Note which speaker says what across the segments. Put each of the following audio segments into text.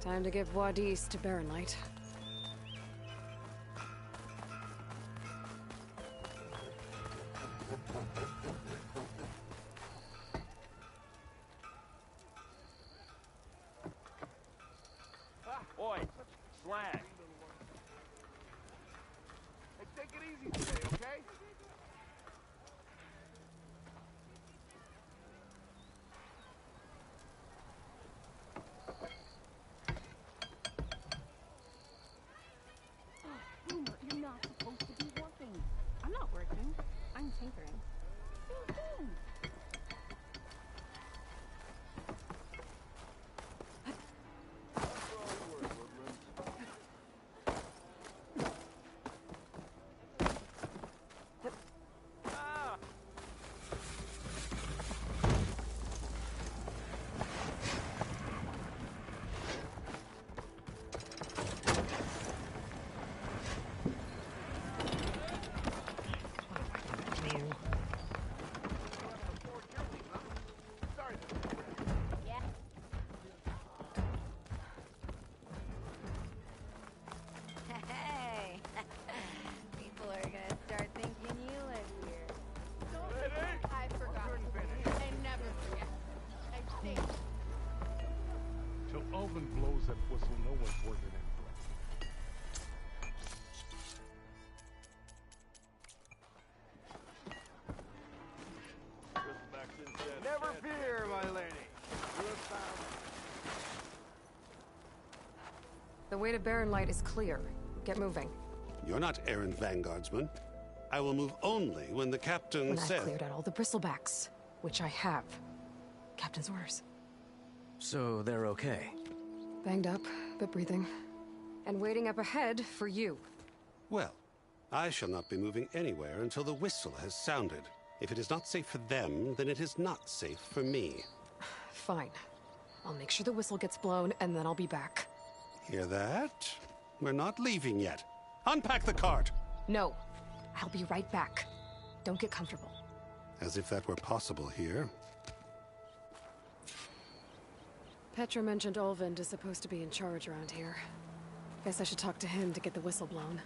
Speaker 1: Time to give Wadis to Baronlight.
Speaker 2: Oi, slag.
Speaker 3: Hey, take it easy today, okay?
Speaker 4: Boomer, you're not supposed to be working. I'm not working. I'm tinkering.
Speaker 5: Hey! People are gonna start thinking you live here.
Speaker 4: I forgot. I never forget. I think.
Speaker 3: Till Alvin blows that whistle, no one's working it. Never fear, my lady. You have found...
Speaker 1: The way to Baronlight is clear. Get moving.
Speaker 6: You're not errant vanguardsman. I will move only when the captain
Speaker 1: When
Speaker 6: says...
Speaker 1: I've cleared out all the bristlebacks, which I have. Captain's orders.
Speaker 7: So they're okay?
Speaker 1: Banged up, but breathing. And waiting up ahead for you.
Speaker 6: Well, I shall not be moving anywhere until the whistle has sounded. If it is not safe for them, then it is not safe for me.
Speaker 1: Fine. I'll make sure the whistle gets blown, and then I'll be back.
Speaker 6: Hear that? We're not leaving yet. Unpack the cart!
Speaker 1: No. I'll be right back. Don't get comfortable.
Speaker 6: As if that were possible here.
Speaker 1: Petra mentioned Olvind is supposed to be in charge around here. Guess I should talk to him to get the whistle blown.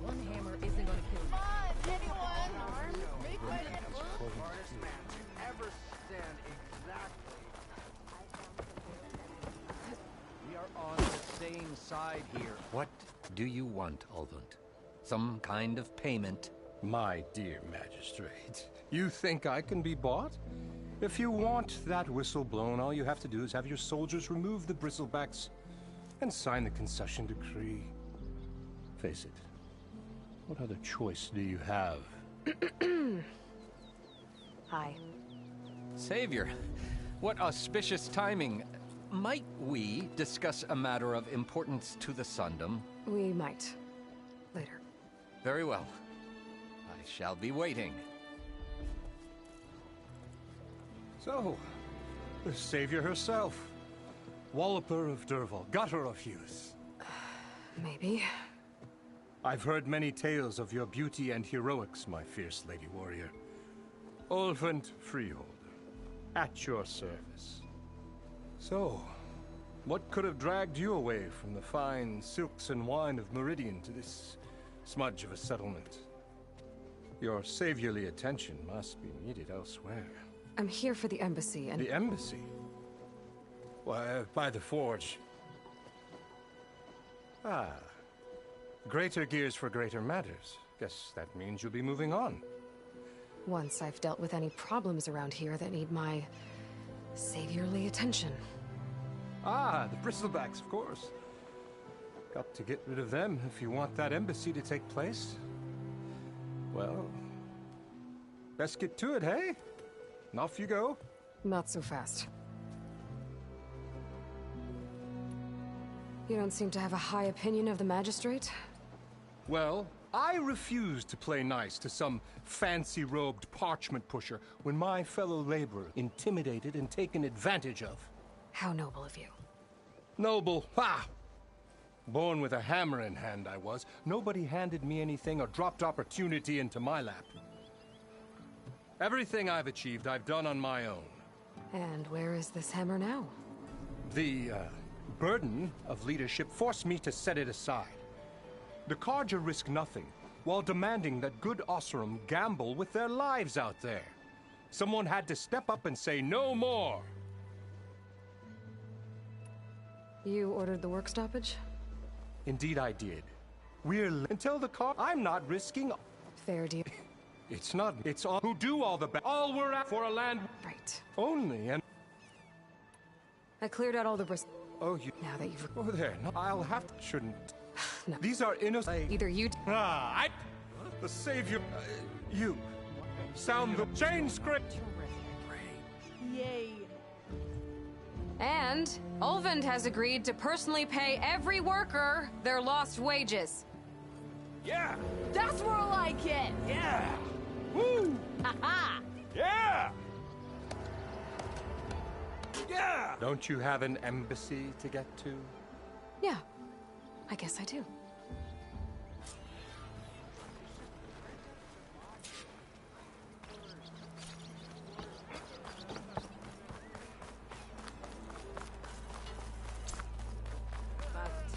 Speaker 4: One hammer isn't gonna kill you.
Speaker 5: Come on, anyone! Make my
Speaker 3: Smartest man to ever stand exactly.
Speaker 8: We are on the same side here. What do you want, Alvund? Some kind of payment?
Speaker 9: My dear magistrate, you think I can be bought? If you want that whistle blown, all you have to do is have your soldiers remove the bristlebacks and sign the concession decree. Face it, what other choice do you have?
Speaker 1: Hi.
Speaker 8: Savior, what auspicious timing. Might we discuss a matter of importance to the Sundom?
Speaker 1: We might. Later.
Speaker 8: Very well. I shall be waiting.
Speaker 9: So, the savior herself. Walloper of Derval, gutter of youth.
Speaker 1: Maybe.
Speaker 9: I've heard many tales of your beauty and heroics, my fierce lady warrior. Olvent Freeholder, at your service. So, what could have dragged you away from the fine silks and wine of Meridian to this smudge of a settlement? Your saviorly attention must be needed elsewhere.
Speaker 1: I'm here for the embassy and...
Speaker 9: The embassy? Why, by the forge. Ah. Greater gears for greater matters. Guess that means you'll be moving on.
Speaker 1: Once I've dealt with any problems around here that need my... saviorly attention.
Speaker 9: Ah, the bristlebacks, of course. Got to get rid of them if you want that embassy to take place. Well, best get to it, hey? And off you go.
Speaker 1: Not so fast. You don't seem to have a high opinion of the magistrate?
Speaker 9: Well, I refuse to play nice to some fancy-robed parchment pusher when my fellow laborer intimidated and taken advantage of.
Speaker 1: How noble of you.
Speaker 9: Noble, ha! Born with a hammer in hand I was. Nobody handed me anything or dropped opportunity into my lap. Everything I've achieved, I've done on my own.
Speaker 1: And where is this hammer now?
Speaker 9: The burden of leadership forced me to set it aside. The Carja risk nothing, while demanding that good Osseram gamble with their lives out there. Someone had to step up and say no more.
Speaker 1: You ordered the work stoppage?
Speaker 9: Indeed I did. Until the car. I'm not risking.
Speaker 1: Fair deal.
Speaker 9: It's not. It's all who do all the all we're at for a land.
Speaker 1: Right.
Speaker 9: Only and.
Speaker 1: I cleared out all the
Speaker 9: Oh, you.
Speaker 1: Now that you've...
Speaker 9: Oh, there. No, I'll have to. Shouldn't.
Speaker 1: No.
Speaker 9: These are innocent.
Speaker 1: Either you...
Speaker 9: The savior. You. Sound the chain script.
Speaker 4: Yay.
Speaker 1: And Ulvund has agreed to personally pay every worker their lost wages.
Speaker 9: Yeah.
Speaker 4: That's more like it.
Speaker 9: Yeah. Woo.
Speaker 4: Ha-ha.
Speaker 9: Yeah. Yeah. Don't you have an embassy to get to?
Speaker 1: Yeah, I guess I do.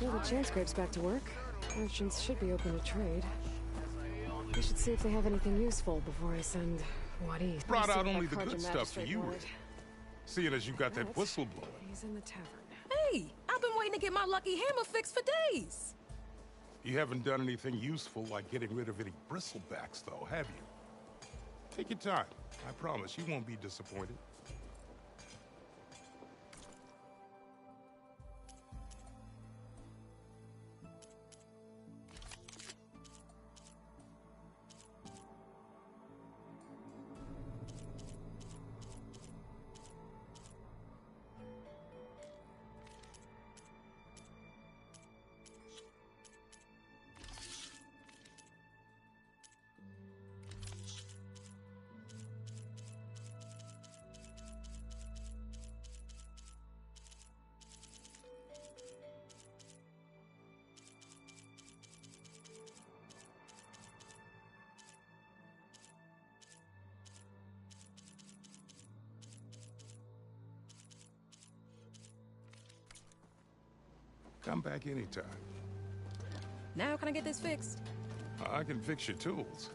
Speaker 1: Well, the chain scrape's back to work. Merchants should be open to trade. I should see if they have anything useful before I send Wadis.
Speaker 3: Brought out only the good stuff for you, Rick. Seeing as you got that whistle blowing.
Speaker 1: He's in the tavern.
Speaker 2: Hey, I've been waiting to get my lucky hammer fixed for days.
Speaker 3: You haven't done anything useful like getting rid of any bristlebacks, though, have you? Take your time. I promise you won't be disappointed. Come back anytime.
Speaker 2: Now can I get this fixed?
Speaker 3: I can fix your tools.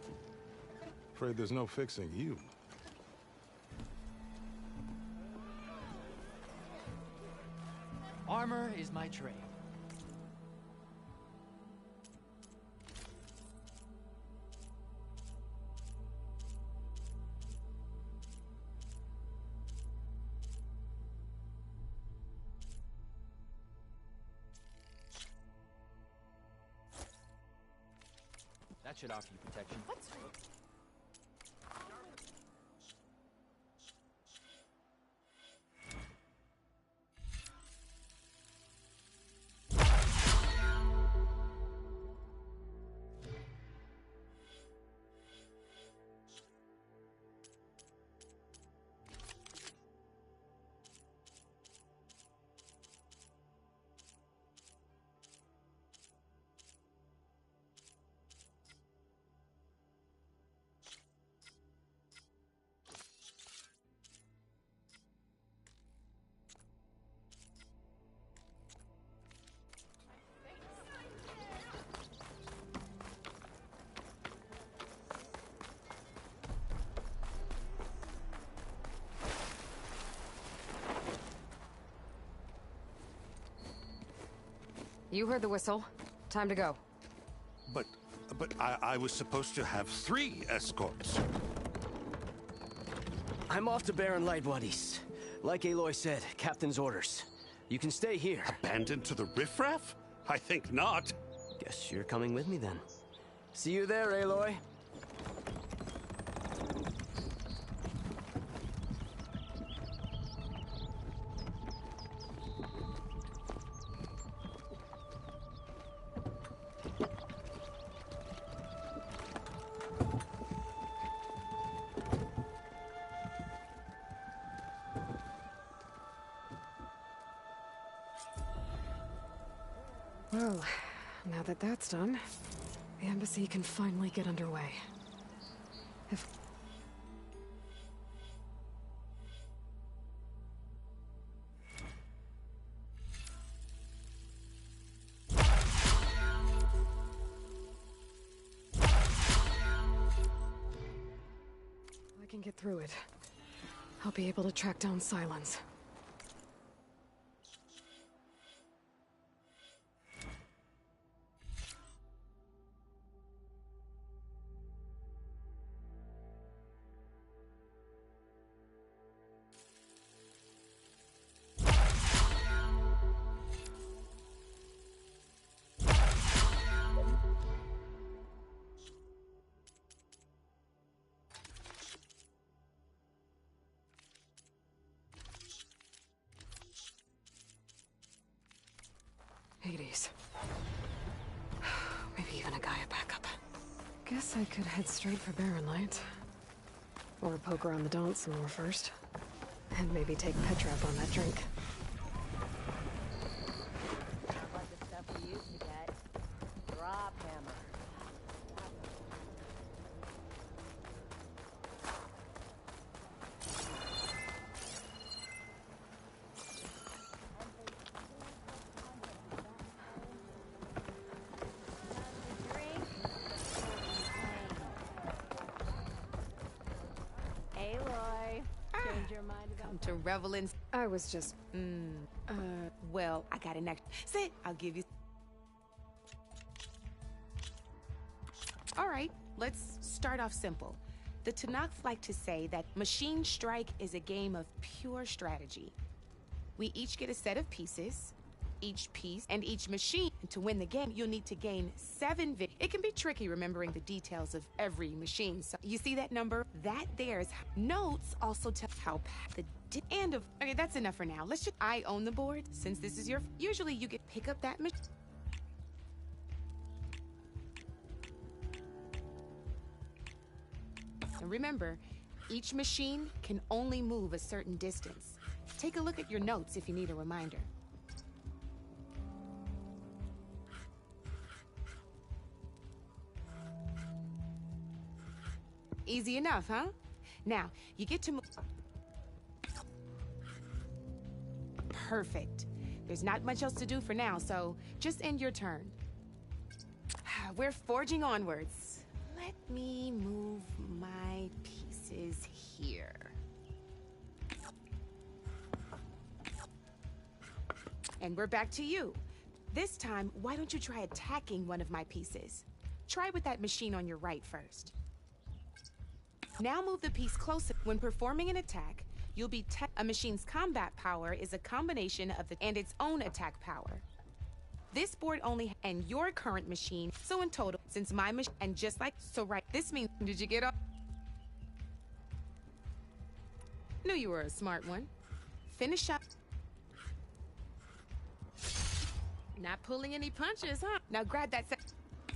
Speaker 3: Afraid there's no fixing you.
Speaker 10: Armor is my trade. That should offer you protection.
Speaker 1: You heard the whistle. Time to go.
Speaker 6: But I was supposed to have 3 escorts.
Speaker 7: I'm off to Baron Lightwadis. Like Aloy said, Captain's orders. You can stay here.
Speaker 6: Abandoned to the riffraff? I think not.
Speaker 7: Guess you're coming with me then. See you there, Aloy.
Speaker 1: Well, now that that's done, the embassy can finally get underway. can get through it, I'll be able to track down Silence. Hades. Maybe even a Gaia backup. Guess I could head straight for Barren Light. Or poke around the dance some more first. And maybe take Petrap on that drink.
Speaker 5: Not like the stuff we used to get. Drop hammer. Aloy, change your mind about
Speaker 2: Come to revel in.
Speaker 1: I was just...
Speaker 2: Well, I got an extra. Sit, I'll give you. All right, let's start off simple. The Tanakh like to say that Machine Strike is a game of pure strategy. We each get a set of pieces. Each piece and each machine. To win the game, you'll need to gain 7 It can be tricky remembering the details of every machine. So you see that number? That there's notes also tell how and of. Okay, that's enough for now. Let's just. I own the board since this is your. Usually you get pick up that machine. And remember, each machine can only move a certain distance. Take a look at your notes if you need a reminder. Easy enough, huh? Now, you get to move. Perfect. There's not much else to do for now, so just end your turn. We're forging onwards. Let me move my pieces here. And we're back to you. This time, why don't you try attacking one of my pieces? Try with that machine on your right first. Now move the piece closer. When performing an attack, you'll be a machine's combat power is a combination of and its own attack power. This board only and your current machine. So in total, since my machine and just like so right, this means did you get up? Knew you were a smart one. Finish up. Not pulling any punches, huh? Now grab that.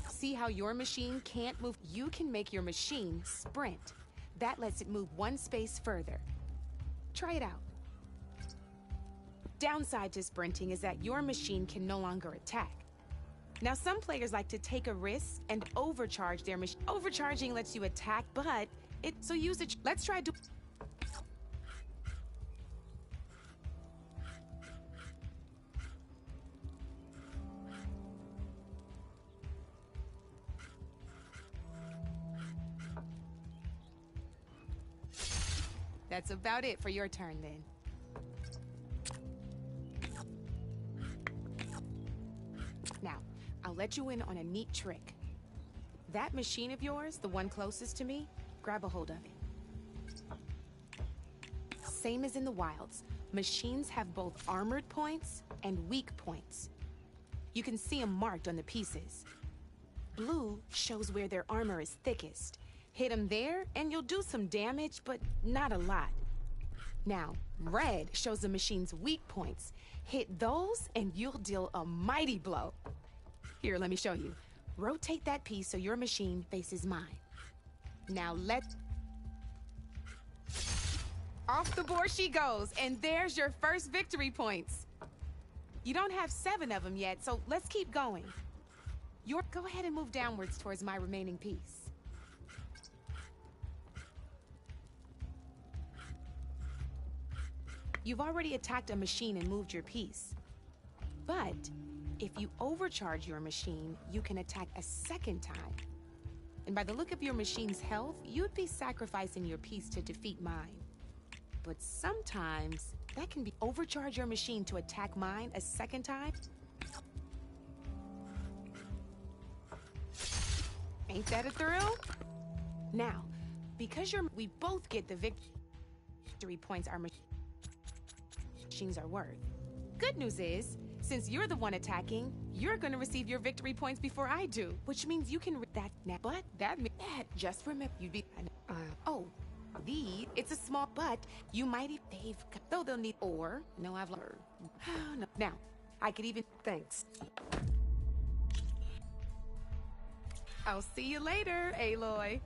Speaker 2: See how your machine can't move? You can make your machine sprint. That lets it move one space further. Try it out. Downside to sprinting is that your machine can no longer attack. Now, some players like to take a risk and overcharge their machine. Overcharging lets you attack, but so use it. Let's try to. That's about it for your turn, then. Now, I'll let you in on a neat trick. That machine of yours, the one closest to me, grab a hold of it. Same as in the wilds, machines have both armored points and weak points. You can see them marked on the pieces. Blue shows where their armor is thickest. Hit them there, and you'll do some damage, but not a lot. Now, red shows the machine's weak points. Hit those, and you'll deal a mighty blow. Here, let me show you. Rotate that piece so your machine faces mine. Now off the board she goes, and there's your first victory points. You don't have 7 of them yet, so let's keep going. Go ahead and move downwards towards my remaining piece. You've already attacked a machine and moved your piece. But if you overcharge your machine, you can attack a second time. And by the look of your machine's health, you'd be sacrificing your peace to defeat mine. But sometimes, that can be overcharge your machine to attack mine a second time. Ain't that a thrill? Now, because we both get the victory points our machines are worth. Good news is, since you're the one attacking, you're gonna receive your victory points before I do, which means you can that now. But that just remember you'd be it's a small but you might though they'll need no I've learned. No. Now, I could even
Speaker 1: Thanks.
Speaker 2: I'll see you later, Aloy.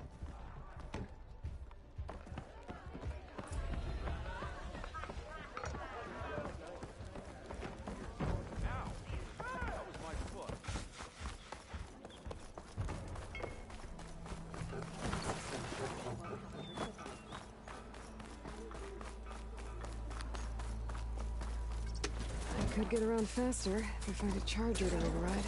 Speaker 1: I could get around faster if I find a charger to override.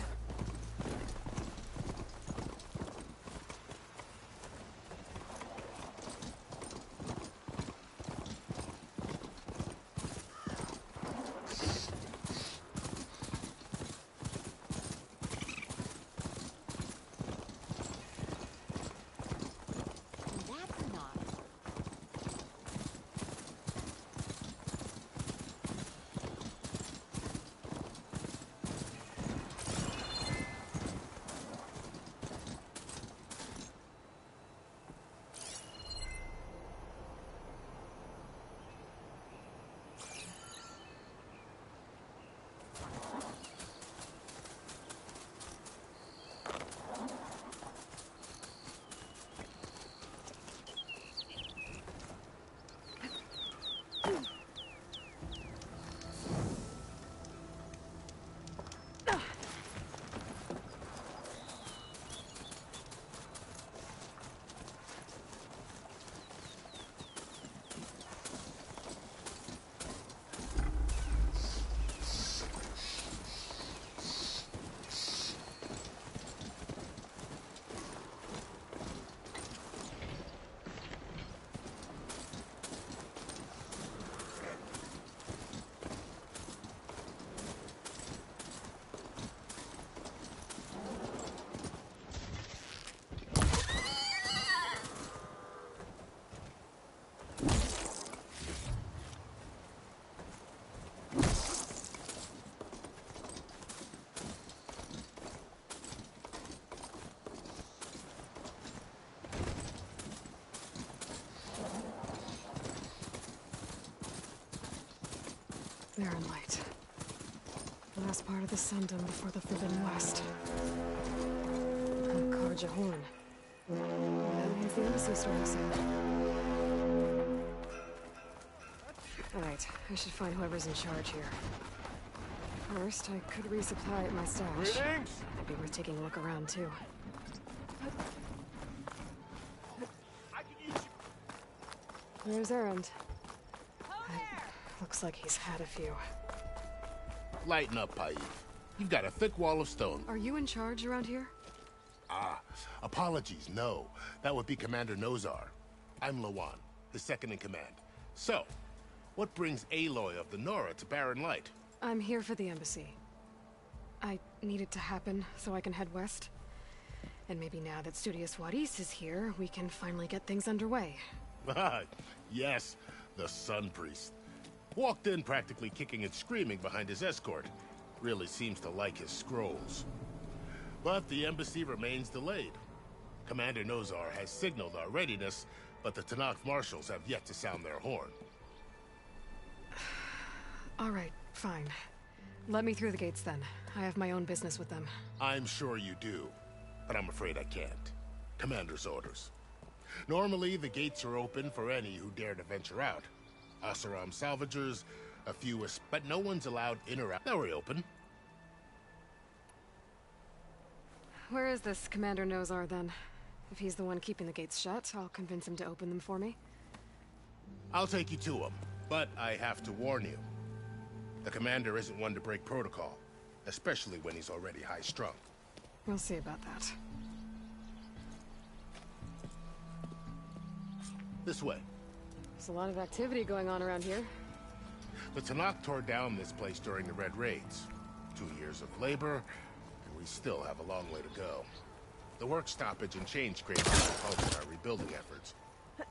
Speaker 1: There in light. The last part of the Sundom before the Forbidden West. Karja Horn. That means the embassy storm soon. Alright, I should find whoever's in charge here. First, I could resupply at my stash.
Speaker 11: Greetings!
Speaker 1: Might be worth taking a look around, too. There's Erend. Looks like he's had a few.
Speaker 11: Lighten up, Paif. You've got a thick wall of stone.
Speaker 1: Are you in charge around here?
Speaker 11: Ah, apologies, no. That would be Commander Nozar. I'm Lawan, his second in command. So, what brings Aloy of the Nora to Barren Light?
Speaker 1: I'm here for the embassy. I need it to happen so I can head west. And maybe now that Studious Wadis is here, we can finally get things underway.
Speaker 11: Yes, the Sun Priest. Walked in practically kicking and screaming behind his escort. Really seems to like his scrolls. But the embassy remains delayed. Commander Nozar has signaled our readiness, but the Tanakh marshals have yet to sound their horn.
Speaker 1: All right, fine. Let me through the gates then. I have my own business with them.
Speaker 11: I'm sure you do, but I'm afraid I can't. Commander's orders. Normally, the gates are open for any who dare to venture out. Asaram salvagers, a few, but no one's allowed in or out. Now we're open.
Speaker 1: Where is this Commander Nozar, then? If he's the one keeping the gates shut, I'll convince him to open them for me.
Speaker 11: I'll take you to him, but I have to warn you. The commander isn't one to break protocol, especially when he's already high-strung.
Speaker 1: We'll see about that.
Speaker 11: This way.
Speaker 1: There's a lot of activity going on around here.
Speaker 11: The Tanakh tore down this place during the Red Raids. 2 years of labor, and we still have a long way to go. The work stoppage and change created a halt in our rebuilding efforts.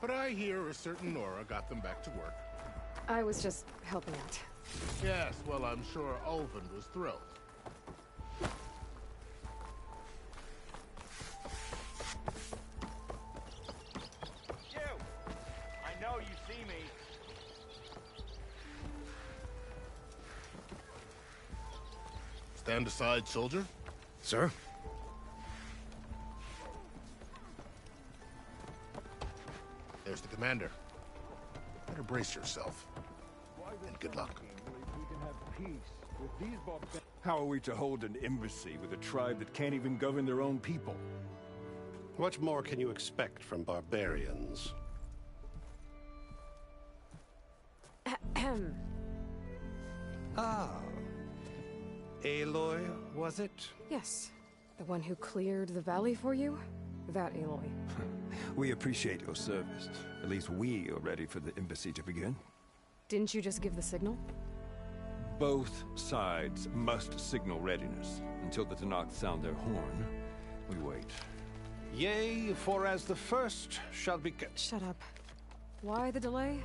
Speaker 11: But I hear a certain Nora got them back to work.
Speaker 1: I was just helping out.
Speaker 11: Yes, well, I'm sure Ulvin was thrilled.
Speaker 12: You! I know you see me.
Speaker 11: Stand aside, soldier.
Speaker 6: Sir?
Speaker 11: There's the commander. Better brace yourself. And good luck.
Speaker 9: How are we to hold an embassy with a tribe that can't even govern their own people?
Speaker 6: What more can you expect from barbarians?
Speaker 1: Ahem.
Speaker 6: Ah. Aloy, was it?
Speaker 1: Yes. The one who cleared the valley for you? That Aloy.
Speaker 9: We appreciate your service. At least we are ready for the embassy to begin.
Speaker 1: Didn't you just give the signal?
Speaker 9: Both sides must signal readiness. Until the Tanakh sound their horn, we wait.
Speaker 6: Yea, for as the first shall be...
Speaker 1: Shut up. Why the delay?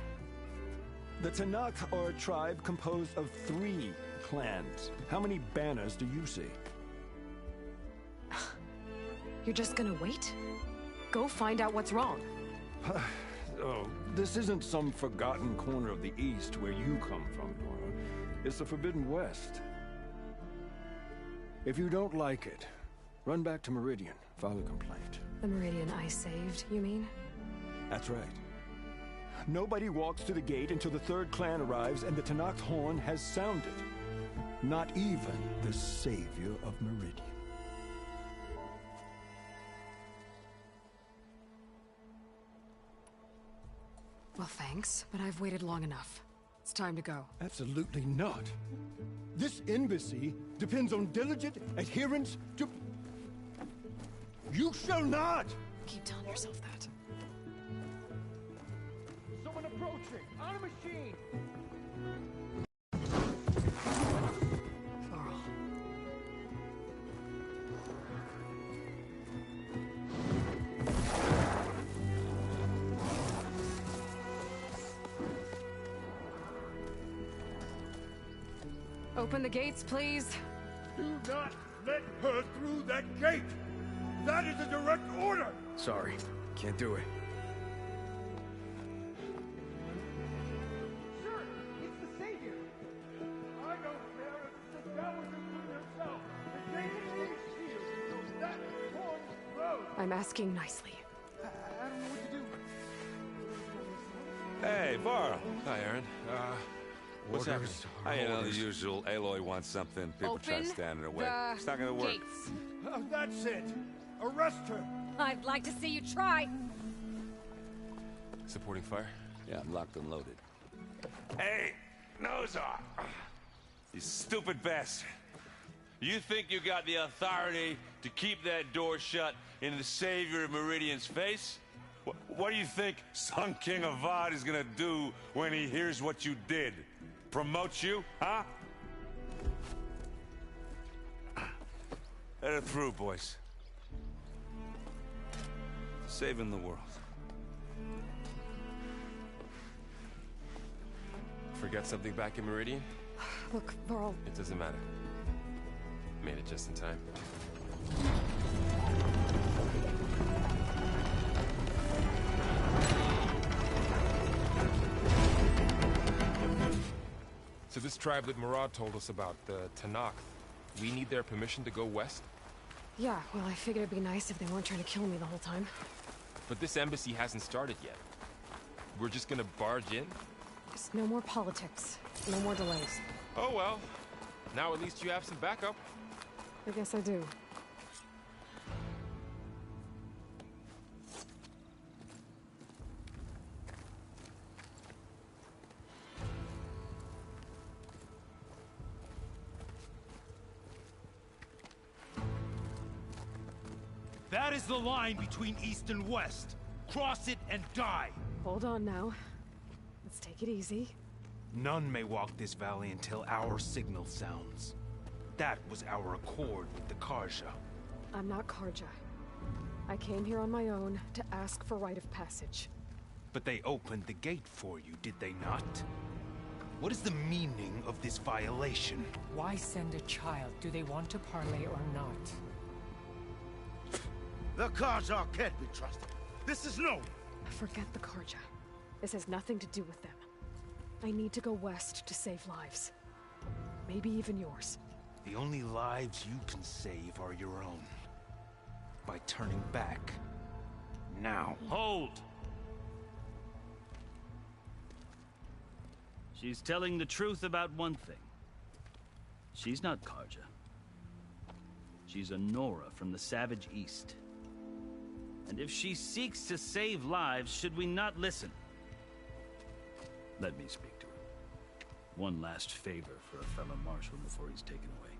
Speaker 9: The Tanakh are a tribe composed of 3 clans. How many banners do you see?
Speaker 1: You're just gonna wait? Go find out what's wrong.
Speaker 9: Oh, this isn't some forgotten corner of the East where you come from, Nora. It's the Forbidden West. If you don't like it, run back to Meridian, file a complaint.
Speaker 1: The Meridian I saved, you mean?
Speaker 9: That's right. Nobody walks to the gate until the 3rd clan arrives and the Tanakh's horn has sounded. Not even the savior of Meridian.
Speaker 1: Well, thanks, but I've waited long enough. It's time to go.
Speaker 9: Absolutely not. This embassy depends on diligent adherence to... You shall not!
Speaker 1: Keep telling yourself that.
Speaker 12: Someone approaching! On a machine!
Speaker 1: Varl. Open the gates, please.
Speaker 9: Do not let her through that gate! That is a direct order!
Speaker 7: Sorry, can't do it.
Speaker 12: Sir, it's the Savior!
Speaker 9: I don't care if the devil includes herself. The gate is sealed until that horn blows.
Speaker 1: I'm asking nicely.
Speaker 12: I don't know what to do.
Speaker 13: Hey, Varl.
Speaker 14: Hi, Aaron. What's happening?
Speaker 13: I know the usual. Aloy wants something. People try to stand in her way. It's not gonna work.
Speaker 1: Gates.
Speaker 9: Oh, that's it. Arrest her.
Speaker 4: I'd like to see you try.
Speaker 14: Supporting fire?
Speaker 13: Yeah, I'm locked and loaded. Hey, nose off. You stupid bastard. You think you got the authority to keep that door shut in the savior of Meridian's face? What do you think Sun King Avad is gonna do when he hears what you did? Promote you, huh? Let her through, boys. Saving the world.
Speaker 14: Forget something back in Meridian?
Speaker 1: Look, Varl.
Speaker 14: It doesn't matter. Made it just in time. So this tribe that Murad told us about, the Tanakh, we need their permission to go west?
Speaker 1: Yeah, well, I figured it'd be nice if they weren't trying to kill me the whole time.
Speaker 14: But this embassy hasn't started yet. We're just gonna barge in?
Speaker 1: Just no more politics. No more delays.
Speaker 14: Oh well. Now at least you have some backup.
Speaker 1: I guess I do.
Speaker 12: That is the line between East and West. Cross it and die.
Speaker 1: Hold on now. Let's take it easy.
Speaker 15: None may walk this valley until our signal sounds. That was our accord with the Karja.
Speaker 1: I'm not Karja. I came here on my own to ask for rite of passage.
Speaker 15: But they opened the gate for you, did they not? What is the meaning of this violation?
Speaker 16: Why send a child? Do they want to parley or not?
Speaker 17: The Karja can't be trusted. This is no...
Speaker 1: Forget the Karja. This has nothing to do with them. I need to go west to save lives. Maybe even yours.
Speaker 15: The only lives you can save are your own. By turning back. Now.
Speaker 18: Hold! She's telling the truth about one thing. She's not Karja. She's a Nora from the Savage East. And if she seeks to save lives, should we not listen? Let me speak to her. One last favor for a fellow marshal before he's taken away.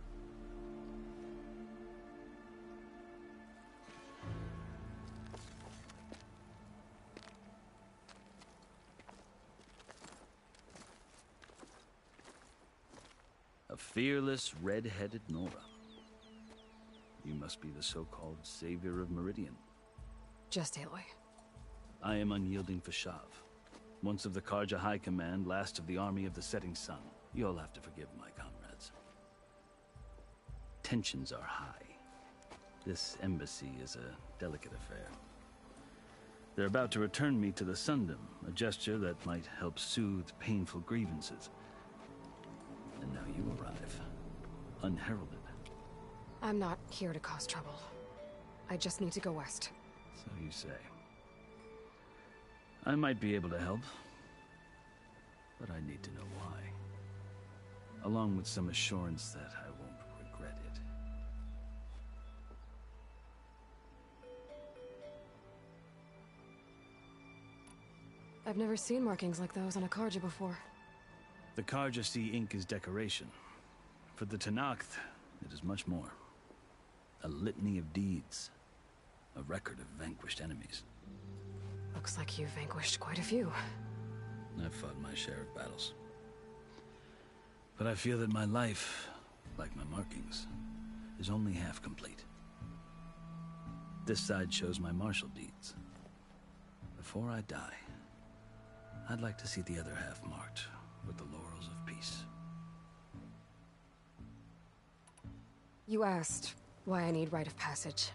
Speaker 18: A fearless, red-headed Nora. You must be the so-called savior of Meridian.
Speaker 1: Just Aloy.
Speaker 18: I am unyielding Fashav. Once of the Karja High Command, last of the army of the setting sun. You'll have to forgive my comrades. Tensions are high. This embassy is a delicate affair. They're about to return me to the Sundom, a gesture that might help soothe painful grievances. And now you arrive, unheralded.
Speaker 1: I'm not here to cause trouble. I just need to go west.
Speaker 18: So you say. I might be able to help, but I need to know why. Along with some assurance that I won't regret it.
Speaker 1: I've never seen markings like those on a Karja before.
Speaker 18: The Karja see ink as decoration. For the Tenakth, it is much more. A litany of deeds. A record of vanquished enemies.
Speaker 1: Looks like you've vanquished quite a few.
Speaker 18: I've fought my share of battles. But I feel that my life, like my markings, is only half complete. This side shows my martial deeds. Before I die, I'd like to see the other half marked with the laurels of peace.
Speaker 1: You asked why I need rite of passage.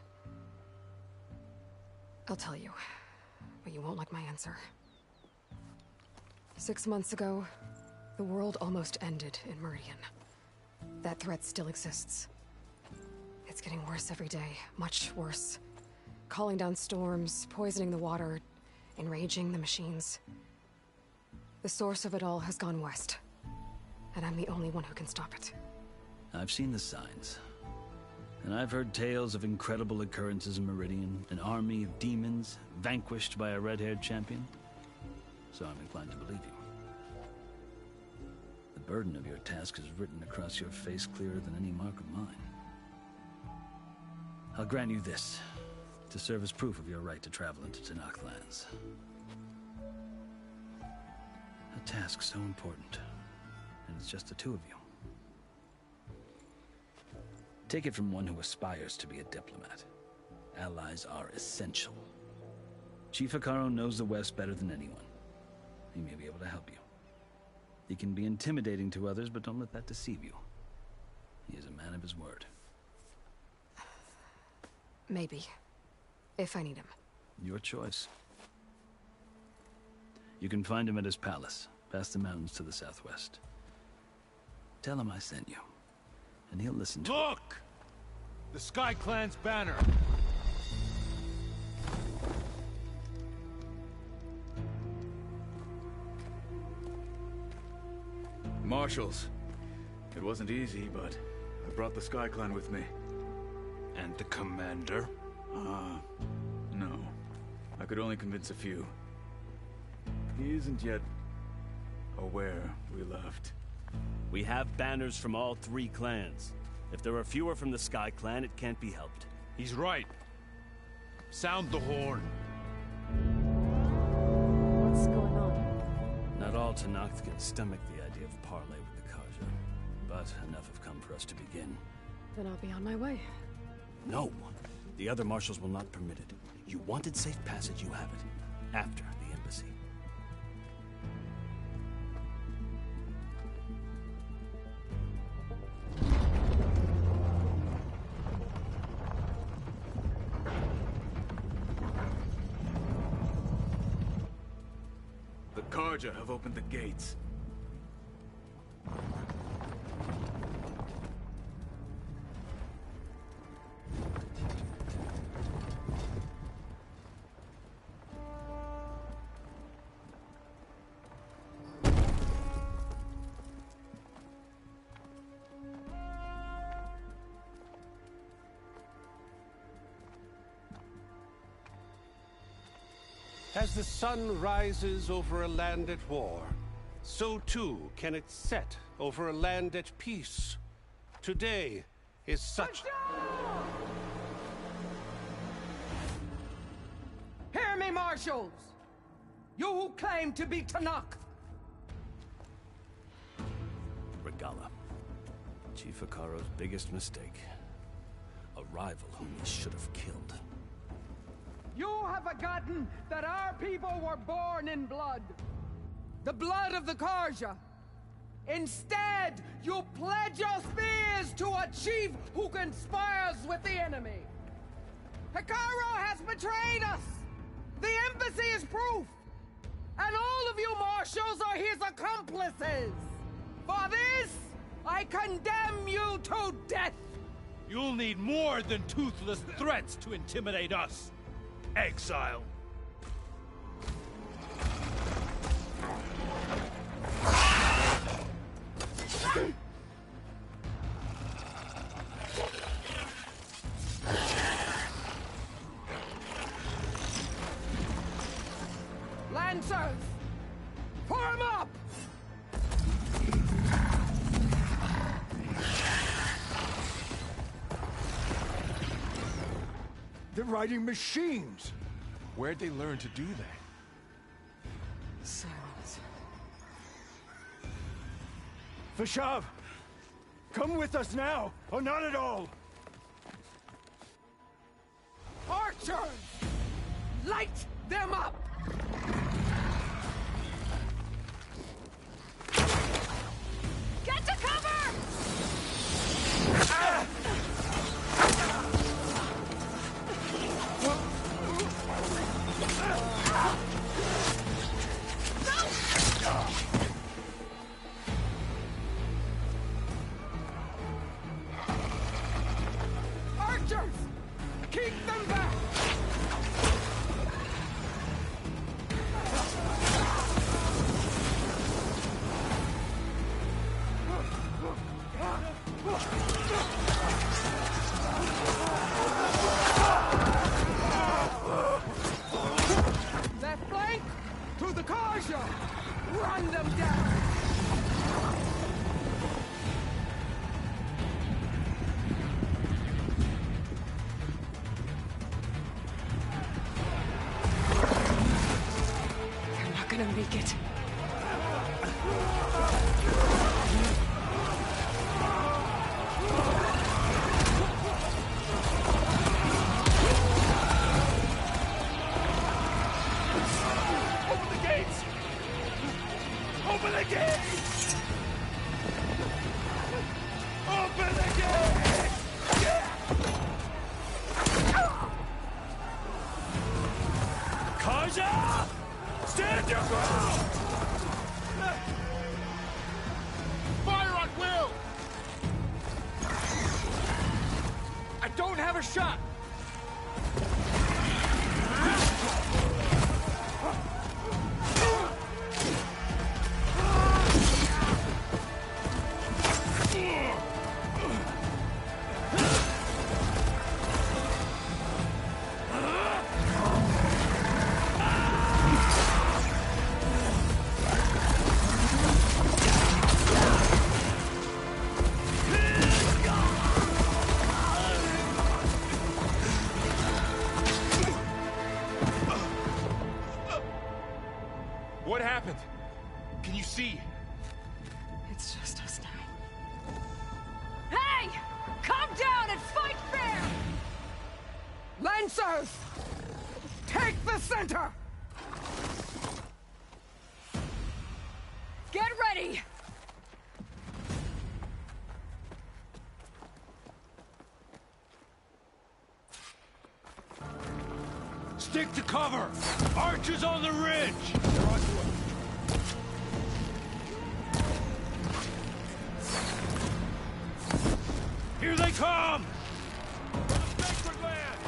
Speaker 1: I'll tell you, but you won't like my answer. 6 months ago, the world almost ended in Meridian. That threat still exists. It's getting worse every day, much worse. Calling down storms, poisoning the water, enraging the machines. The source of it all has gone west, and I'm the only one who can stop it.
Speaker 18: I've seen the signs. And I've heard tales of incredible occurrences in Meridian, an army of demons vanquished by a red-haired champion. So I'm inclined to believe you. The burden of your task is written across your face clearer than any mark of mine. I'll grant you this, to serve as proof of your right to travel into Tenakth lands. A task so important, and it's just the two of you. Take it from one who aspires to be a diplomat. Allies are essential. Chief Hikaru knows the West better than anyone. He may be able to help you. He can be intimidating to others, but don't let that deceive you. He is a man of his word.
Speaker 1: Maybe. If I need him.
Speaker 18: Your choice. You can find him at his palace, past the mountains to the southwest. Tell him I sent you. And he'll listen to
Speaker 15: Look! The Sky Clan's banner!
Speaker 19: Marshals. It wasn't easy, but I brought the Sky Clan with me.
Speaker 15: And the commander?
Speaker 19: No. I could only convince a few. He isn't yet aware we left.
Speaker 20: We have banners from all 3 clans. If there are fewer from the Sky Clan, it can't be helped.
Speaker 15: He's right. Sound the horn.
Speaker 1: What's
Speaker 20: all Tenakth can stomach the idea of parley with the Karja. But enough have come for us to begin.
Speaker 1: Then I'll be on my way.
Speaker 20: No! The other marshals will not permit it. You wanted safe passage, you have it. After the embassy.
Speaker 19: The Karja have opened the gates.
Speaker 6: As the sun rises over a land at war, so too can it set over a land at peace. Today is such...
Speaker 21: Hear me, marshals! You who claim to be Tenakth!
Speaker 20: Regala. Chief Hikaro's biggest mistake. A rival whom he should have killed.
Speaker 21: You have forgotten that our people were born in blood. The blood of the Karja. Instead, you pledge your spears to a chief who conspires with the enemy. Hikaro has betrayed us. The embassy is proof. And all of you marshals are his accomplices. For this, I condemn you to death.
Speaker 17: You'll need more than toothless threats to intimidate us. Exile.
Speaker 21: Lancers, form up!
Speaker 17: They're riding machines.
Speaker 14: Where'd they learn to do that?
Speaker 1: Silence.
Speaker 17: Vashav, come with us now, or not at all.
Speaker 21: Archers! Light them up!
Speaker 5: Get to cover!
Speaker 21: Ah! Archers! Keep them back! Left flank! To the Karja! Run them down!
Speaker 1: They're not gonna make it.
Speaker 17: Open the gates! Open the gates! Open the gates! Karja! Stand your ground! Fire on will! I don't have a shot!
Speaker 15: Can you see?
Speaker 1: It's just us now.
Speaker 21: Hey! Calm down and fight fair! Lancers! Take the center! Get ready!
Speaker 17: Stick to cover! Archers on the ridge! Here they come! For the sacred land!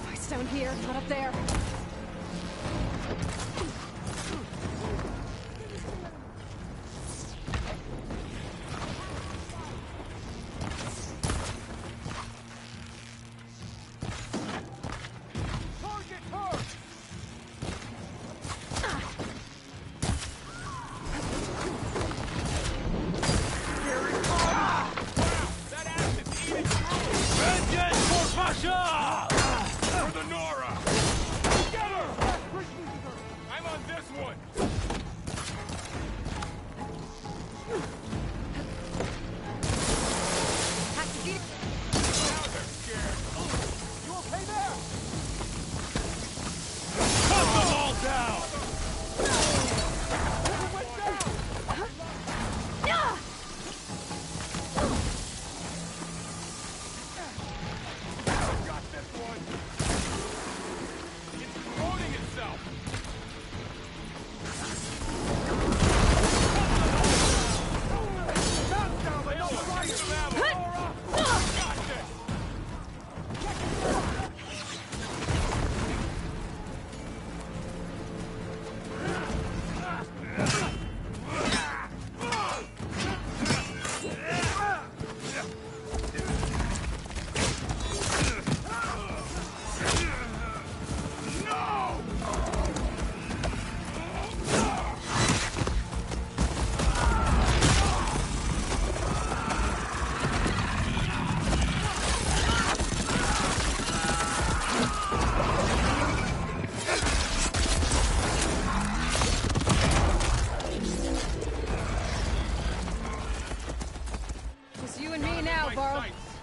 Speaker 1: Fight's down here, not up there.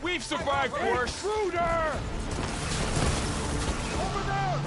Speaker 14: We've survived worse!
Speaker 17: Intruder! Over there!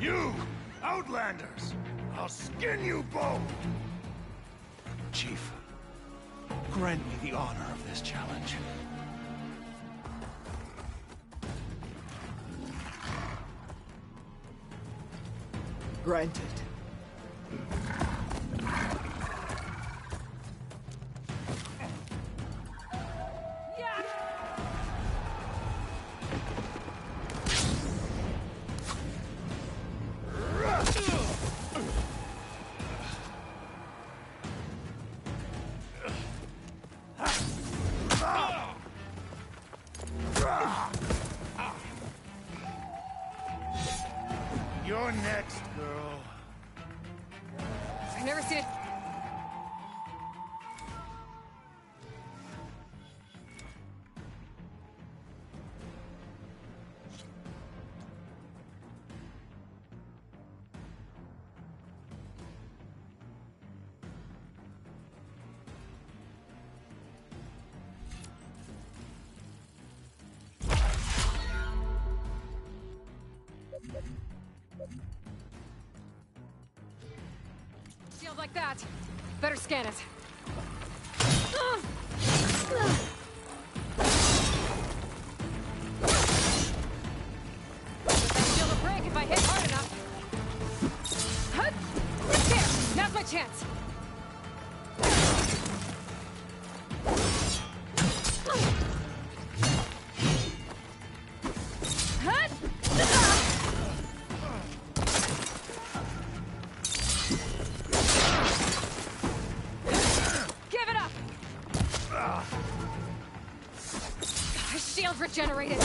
Speaker 15: You, Outlanders! I'll skin you both! Chief, grant me the honor of this challenge.
Speaker 21: Granted.
Speaker 11: You're next, girl.
Speaker 1: I've never seen it. Shield like that. Better scan it. But that shield will break if I hit hard enough. There! Now's my chance! Shield regenerated.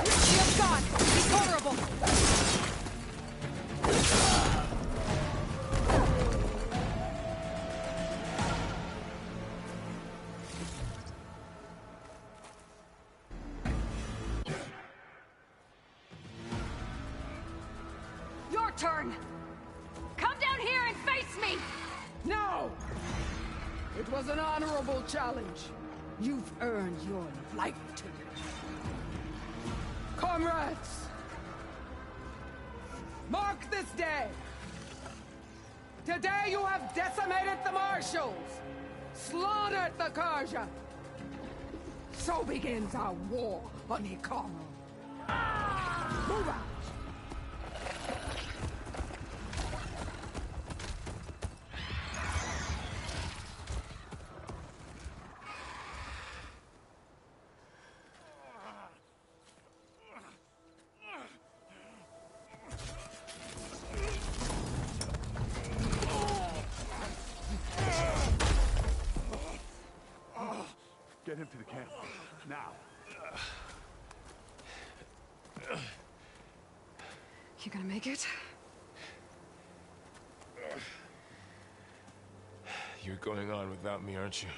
Speaker 1: Shield's gone. He's vulnerable. Your turn. Come down here and face me.
Speaker 21: No! It was an honorable challenge. You've earned your life to me. Comrades! Mark this day! Today you have decimated the Marshals! Slaughtered the Karja! So begins our war on Hikaru. Move out!
Speaker 8: Get him to the camp. Now.
Speaker 1: You gonna make it?
Speaker 14: You're going on without me, aren't you?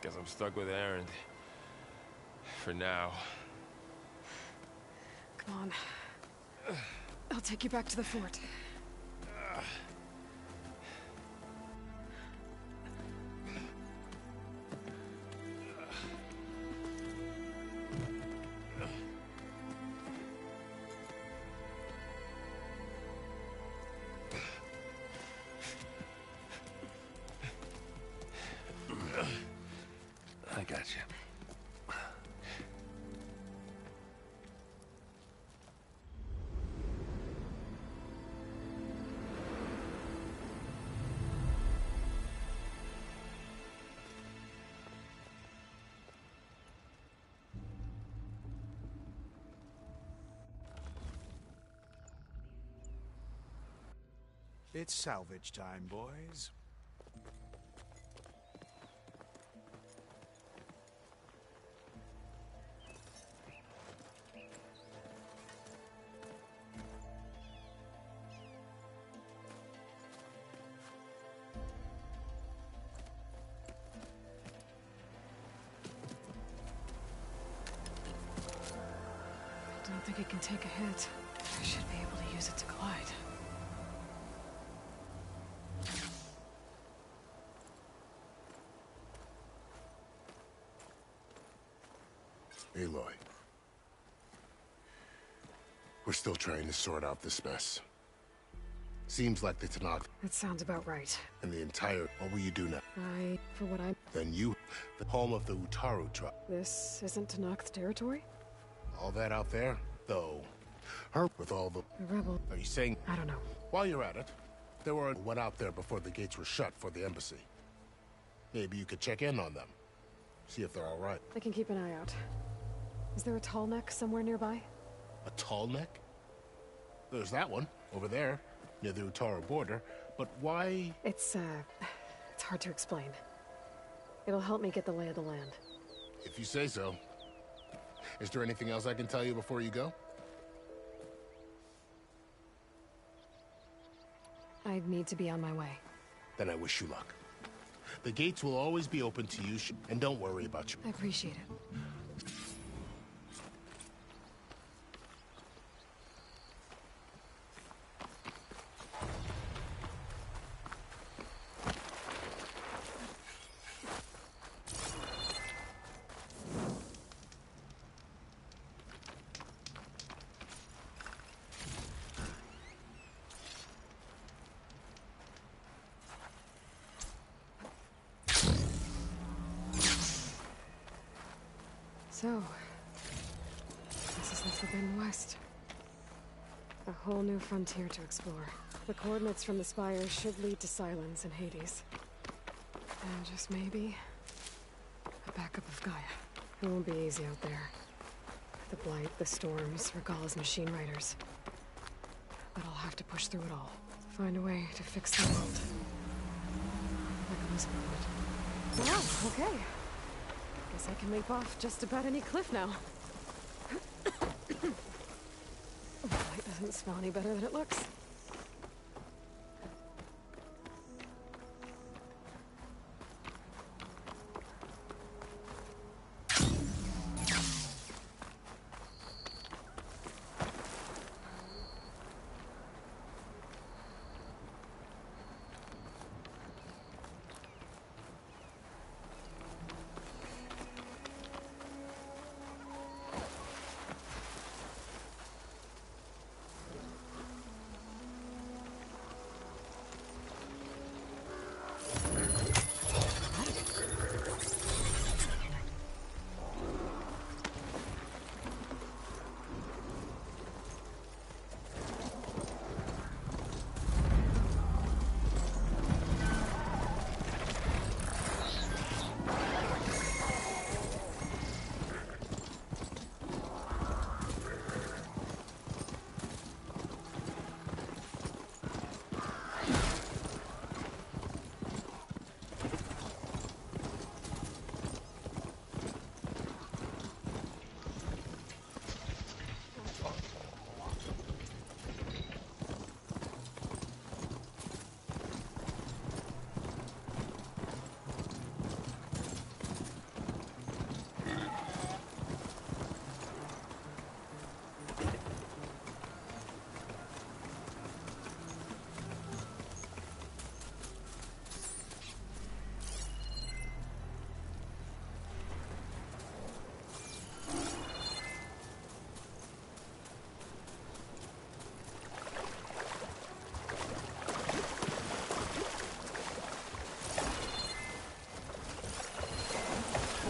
Speaker 14: Guess I'm stuck with Aaron. For now.
Speaker 1: Come on. I'll take you back to the fort.
Speaker 14: I got you.
Speaker 8: It's salvage time, boys.
Speaker 1: I don't think it can take a hit. I should be able to use it to glide.
Speaker 11: Aloy. We're still trying to sort out this mess. Seems like the Tanakh
Speaker 1: That sounds about right.
Speaker 11: and the entire... What will you do now?
Speaker 1: For what I...
Speaker 11: Then you... The home of the Utaru tribe.
Speaker 1: This isn't Tanakh territory?
Speaker 11: All that out there, though. Her with all the...
Speaker 1: The rebel...
Speaker 11: Are you saying...
Speaker 1: I don't know.
Speaker 11: While you're at it, there were went out there before the gates were shut for the embassy. Maybe you could check in on them. See if they're all right.
Speaker 1: I can keep an eye out. Is there a tall neck somewhere nearby?
Speaker 11: A tall neck? There's that one, over there, near the Utaru border. But why...
Speaker 1: It's hard to explain. It'll help me get the lay of the land.
Speaker 11: If you say so. Is there anything else I can tell you before you go?
Speaker 1: I need to be on my way.
Speaker 11: Then I wish you luck. The gates will always be open to you, and don't worry about you.
Speaker 1: I appreciate it. So, this is the Forbidden West. A whole new frontier to explore. The coordinates from the spires should lead to Silence and Hades. And just maybe, a backup of Gaia. It won't be easy out there. The Blight, the Storms, Regalla's machine riders. But I'll have to push through it all. Find a way to fix the world. Like a whisper would. Wow, okay. Guess I can leap off just about any cliff now. The light doesn't smell any better than it looks.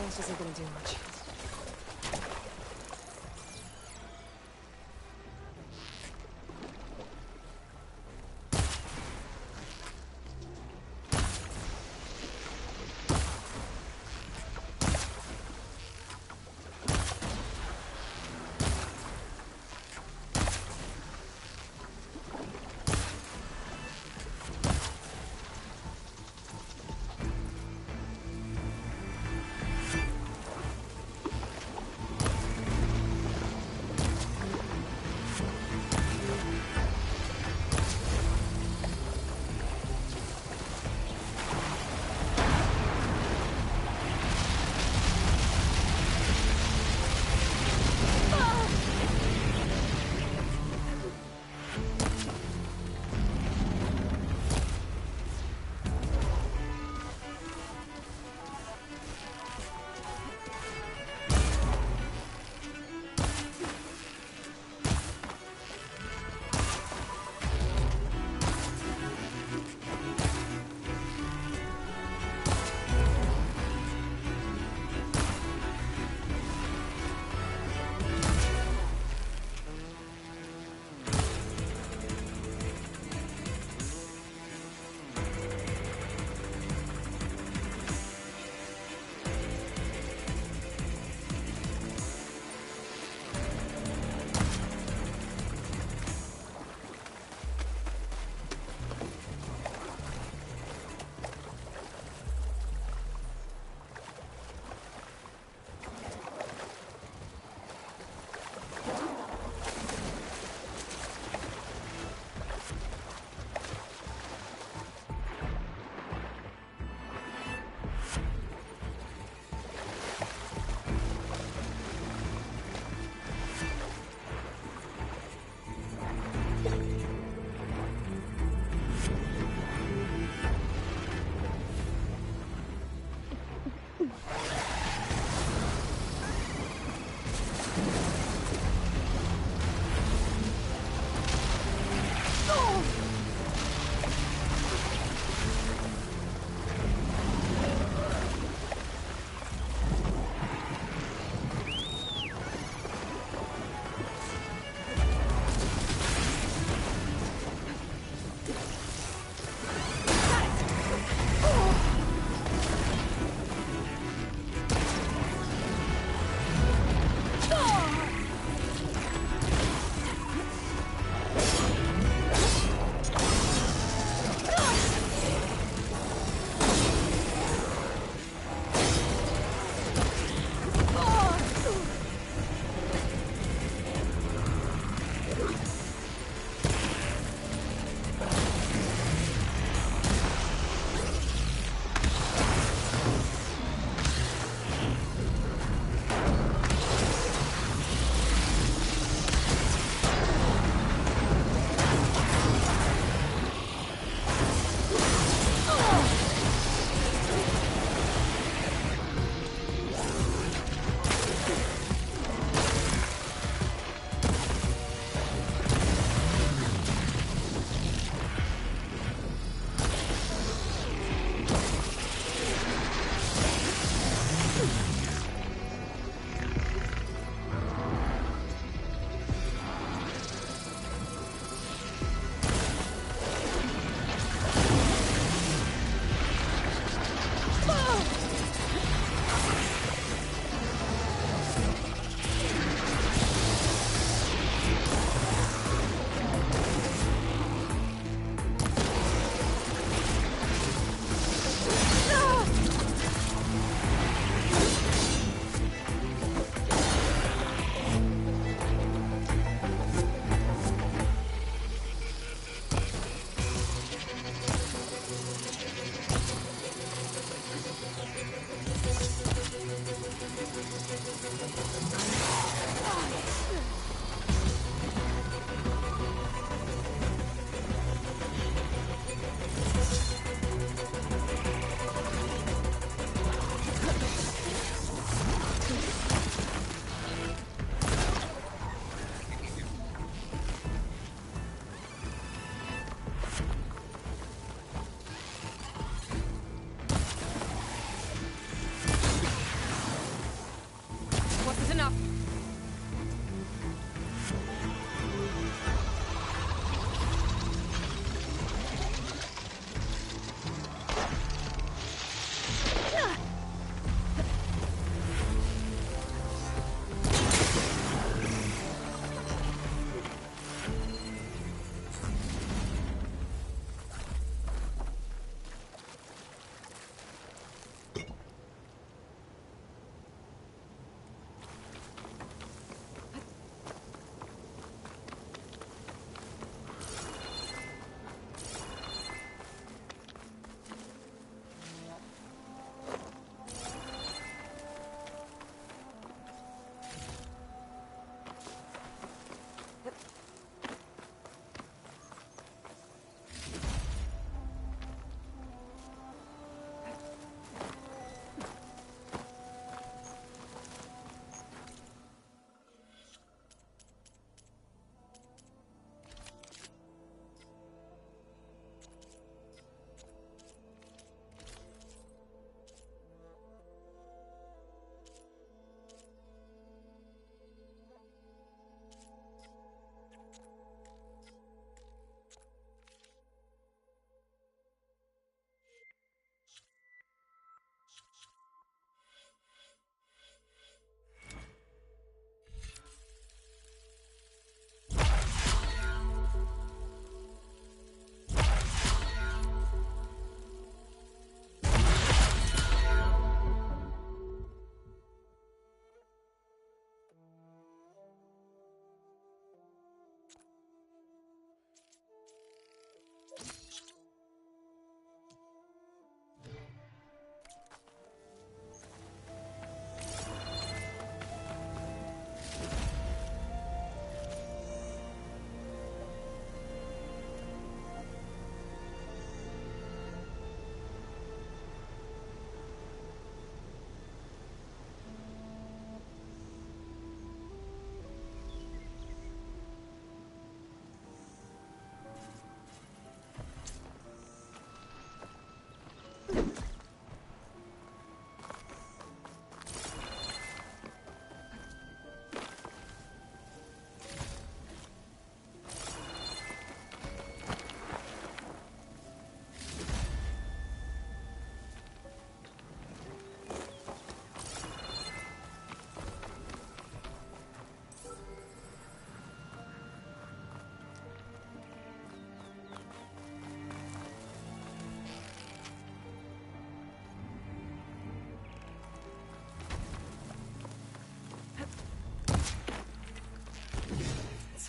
Speaker 1: This isn't gonna do much.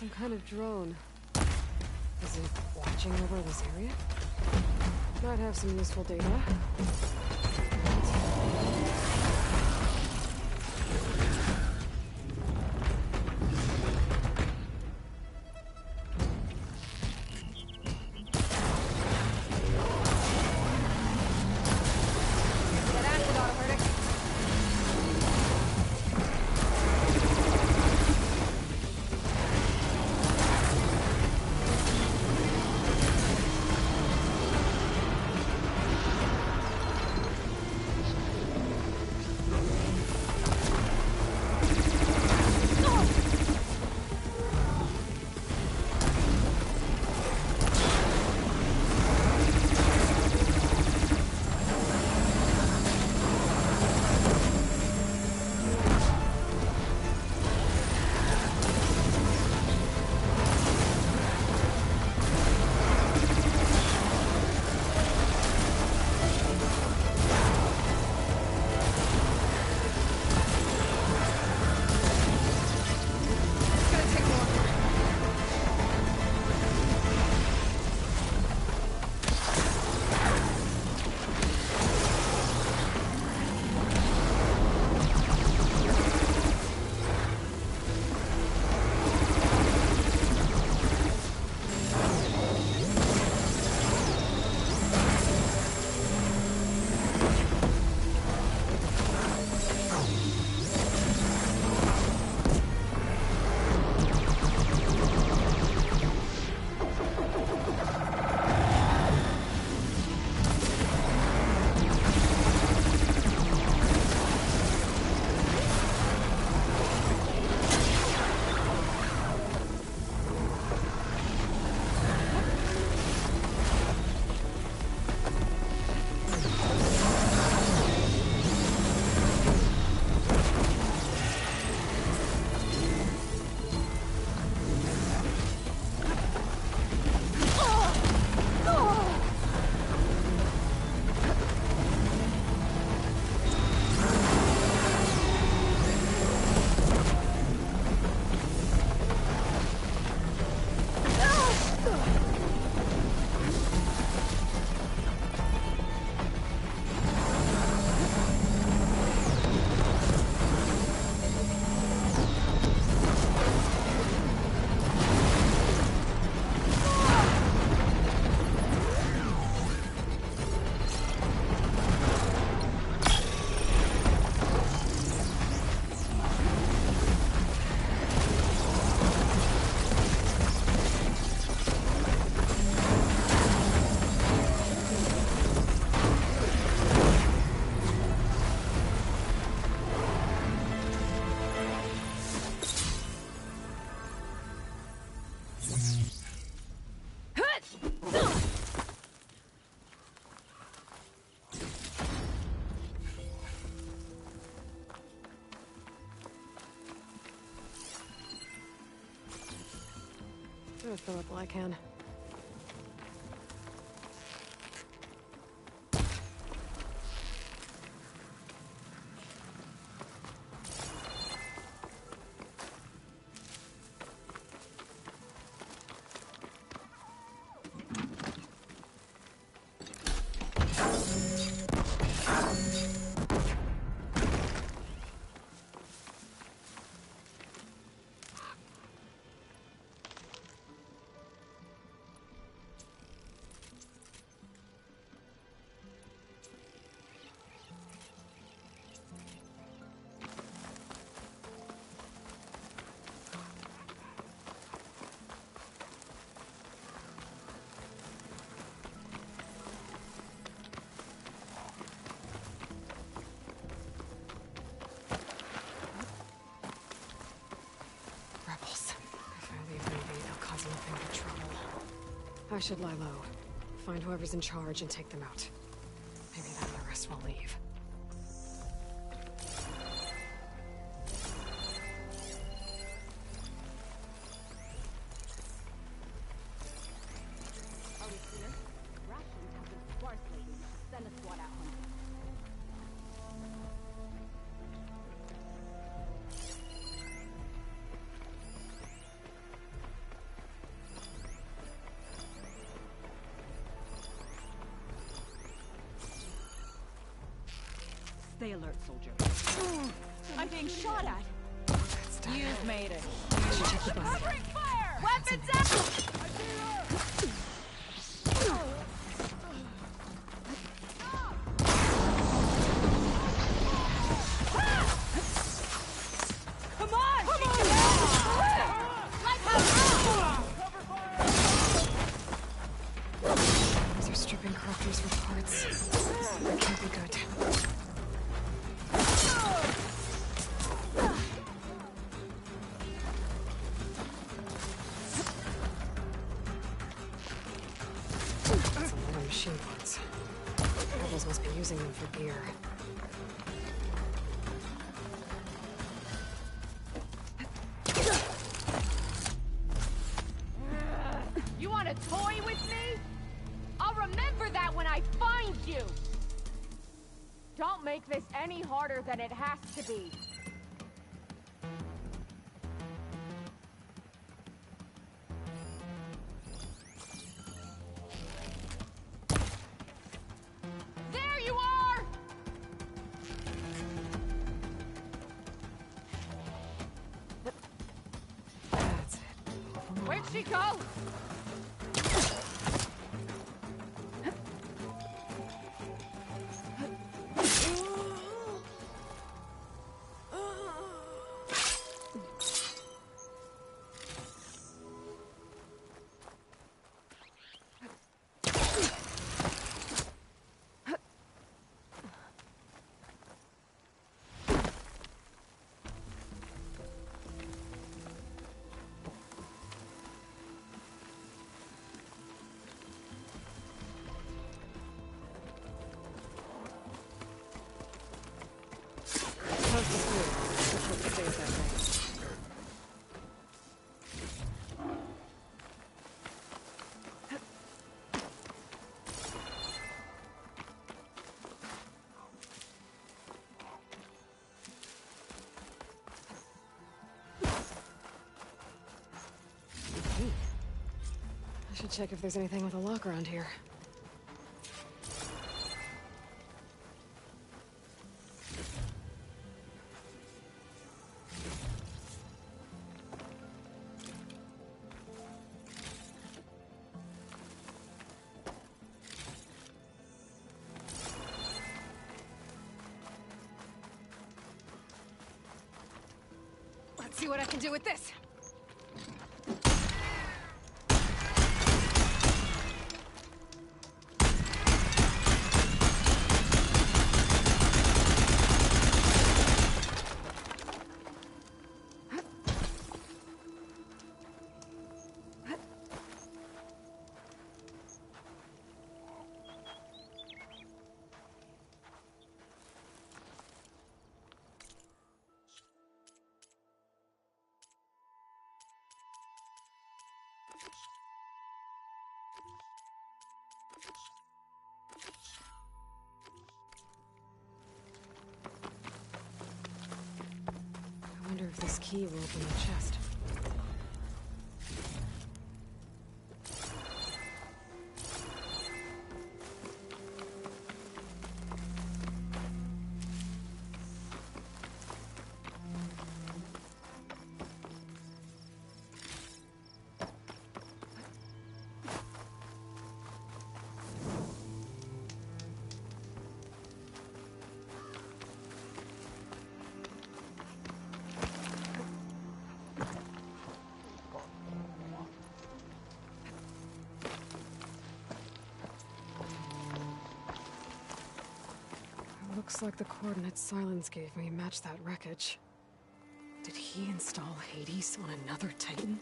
Speaker 1: Some kind of drone. Is it watching over this area? Might have some useful data. I'm gonna fill up while I can. I should lie low. Find whoever's in charge and take them out. Maybe then the rest will leave.
Speaker 4: Rations have been sparse lately. You should send a squad out hunting. Stay alert, soldier. I'm being shot at. You've made it.
Speaker 5: Covering fire! Weapons out!
Speaker 4: Come on! Come on!
Speaker 1: These are stripping corruptors for parts. That can't be good. That's a lot of machine parts. Rebels must be using them for gear.
Speaker 5: You want to toy with me? I'll remember that when I find you! Don't make this any harder than it has to be. There you are!
Speaker 1: That's it.
Speaker 5: Where'd she go?
Speaker 1: Close to school. Let's hope it stays that way. I should check if there's anything with a lock around here. Let's see what I can do with this. I wonder if this key will open the chest. Looks like the coordinates Silence gave me match that wreckage. Did he install Hades on another Titan?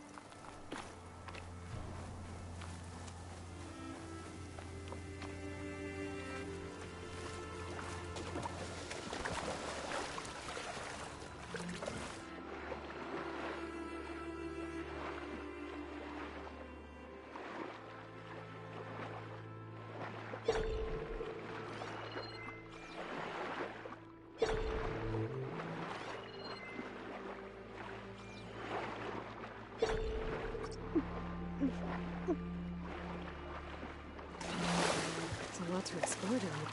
Speaker 1: There's a lot to explore down.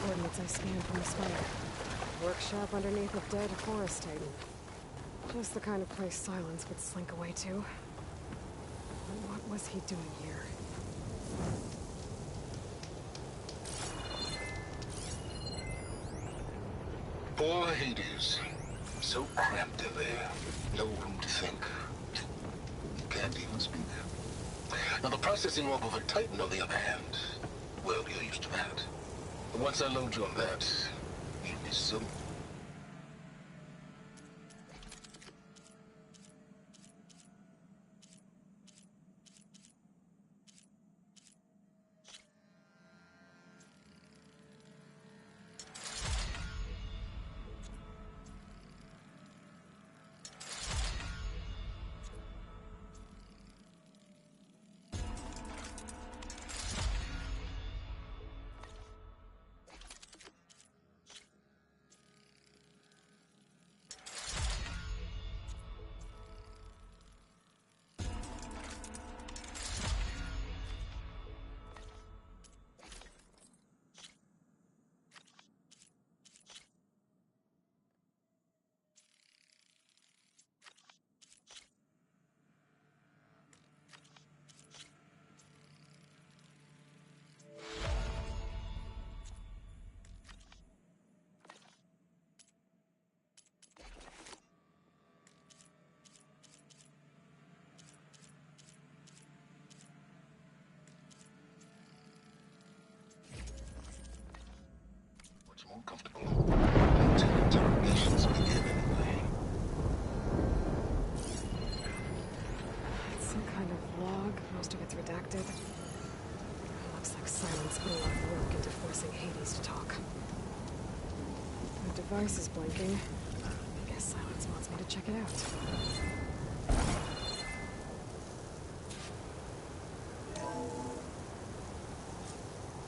Speaker 1: coordinates I scanned from the spire. Workshop underneath a dead forest titan. Just the kind of place Silence would slink away to. But what was he doing here?
Speaker 3: Poor Hades. So cramped in there. No room to think. Can't even speak. Now the processing orb of a Titan, on the other hand, well, you're used to that. But once I load you on that, you'll be so... more comfortable until interrogations begin anyway.
Speaker 1: It's some kind of log. Most of it's redacted. Looks like Silence put a lot of work into forcing Hades to talk. The device is blinking. I guess Silence wants me to check it out.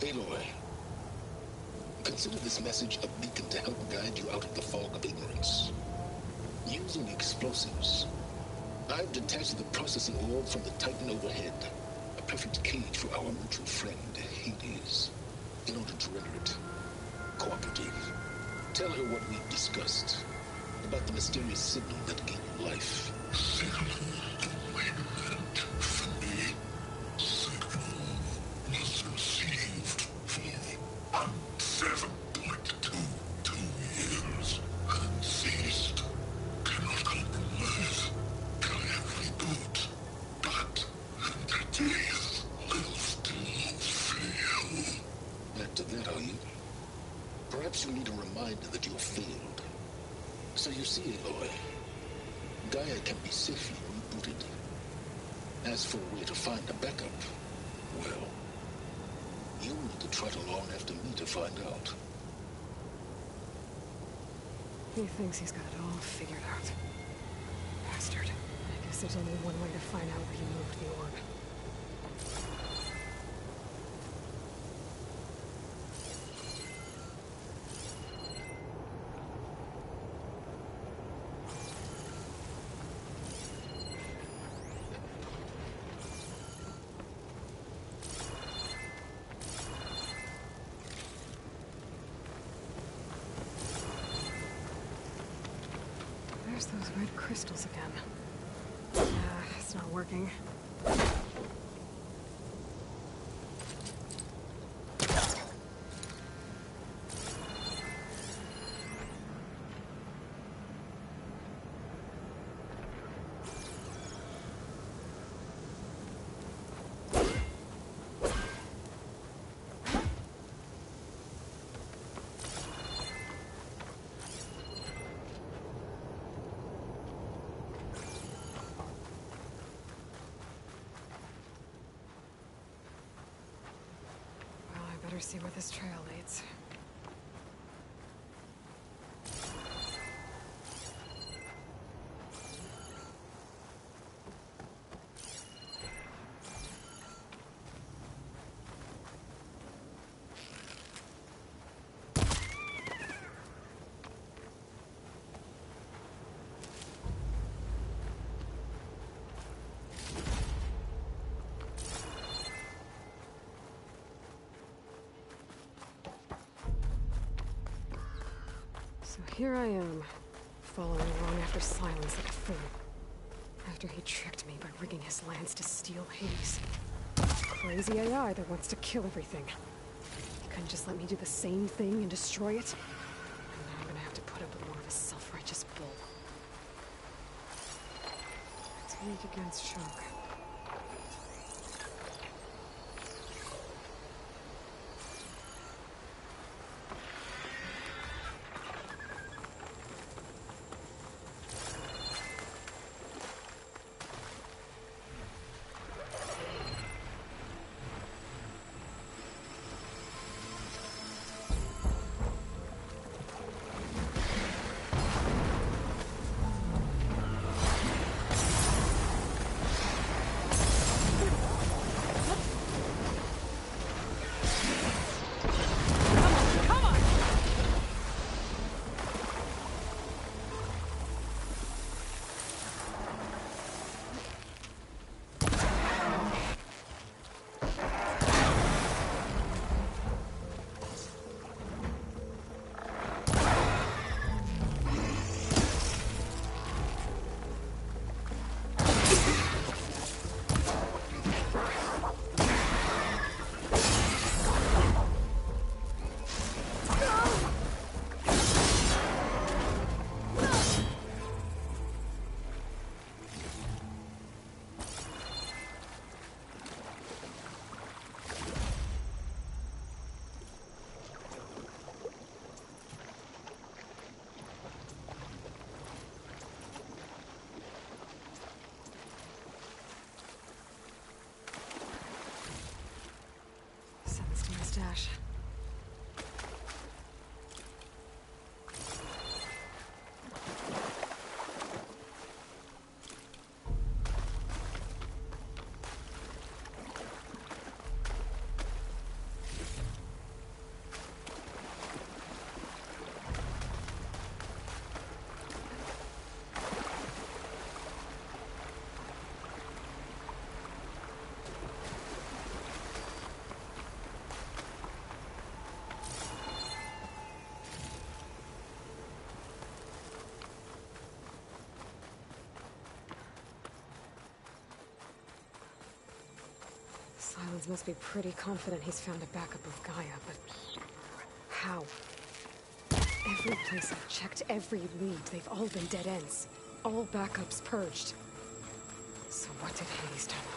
Speaker 3: Aloy. Consider this message a beacon to help guide you out of the fog of ignorance. Using explosives, I've detached the processing orb from the Titan overhead, a perfect cage for our mutual friend, Hades, in order to render it cooperative. Tell her what we've discussed about the mysterious signal that gave you life. Signal wait for me. Signal was received for 7.22 years and ceased. Cannot compromise. Can reboot. But entities will still fail. After that, are you? Perhaps you need a reminder that you failed. So you see, Aloy, Gaia can be safely rebooted. As for a way to find a backup, well, you'll need to trot along after me to find out.
Speaker 1: He thinks he's got it all figured out. Bastard. I guess there's only one way to find out where he moved the orb. There's those red crystals again. It's not working. Better see where this trail leads. So here I am, following along after Silence like a fool. After he tricked me by rigging his lands to steal Hades. Crazy AI that wants to kill everything. He couldn't just let me do the same thing and destroy it. And now I'm gonna have to put up with more of his self-righteous bull. It's weak against shock. Dash. Silence must be pretty confident he's found a backup of Gaia, but how? Every place I've checked, every lead, they've all been dead ends. All backups purged. So what did Hades tell them?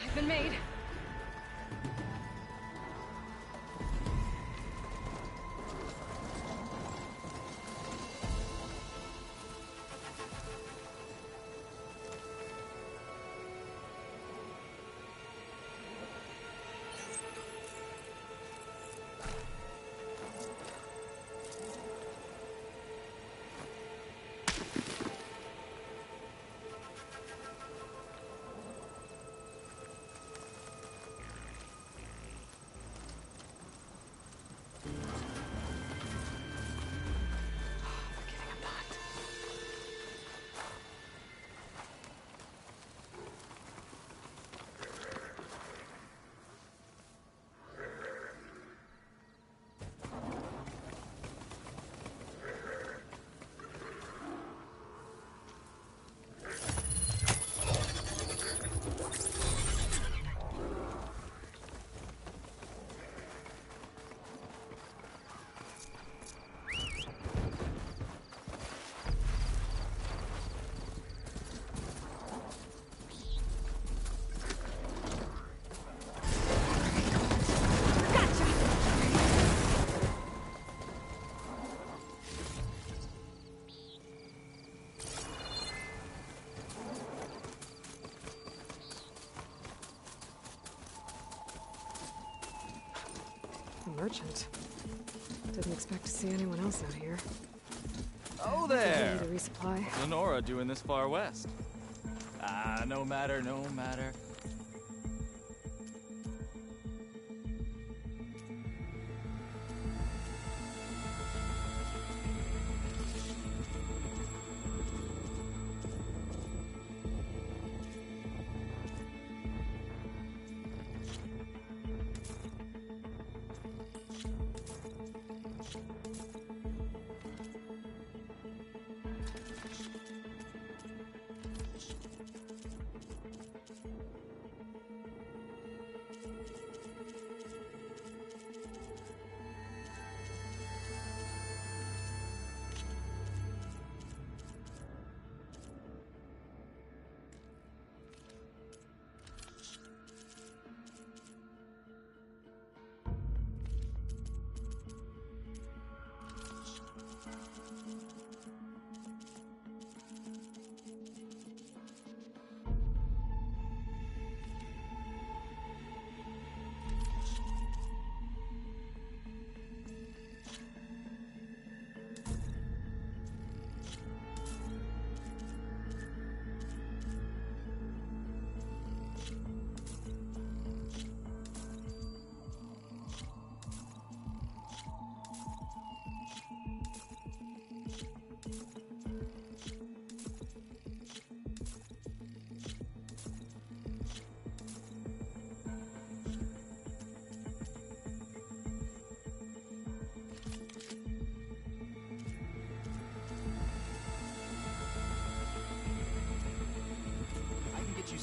Speaker 1: I've been made. Merchant. Didn't expect to see anyone else out here.
Speaker 10: Oh there!
Speaker 1: To resupply.
Speaker 10: What's Lenora doing this far west? Ah, no matter, no matter.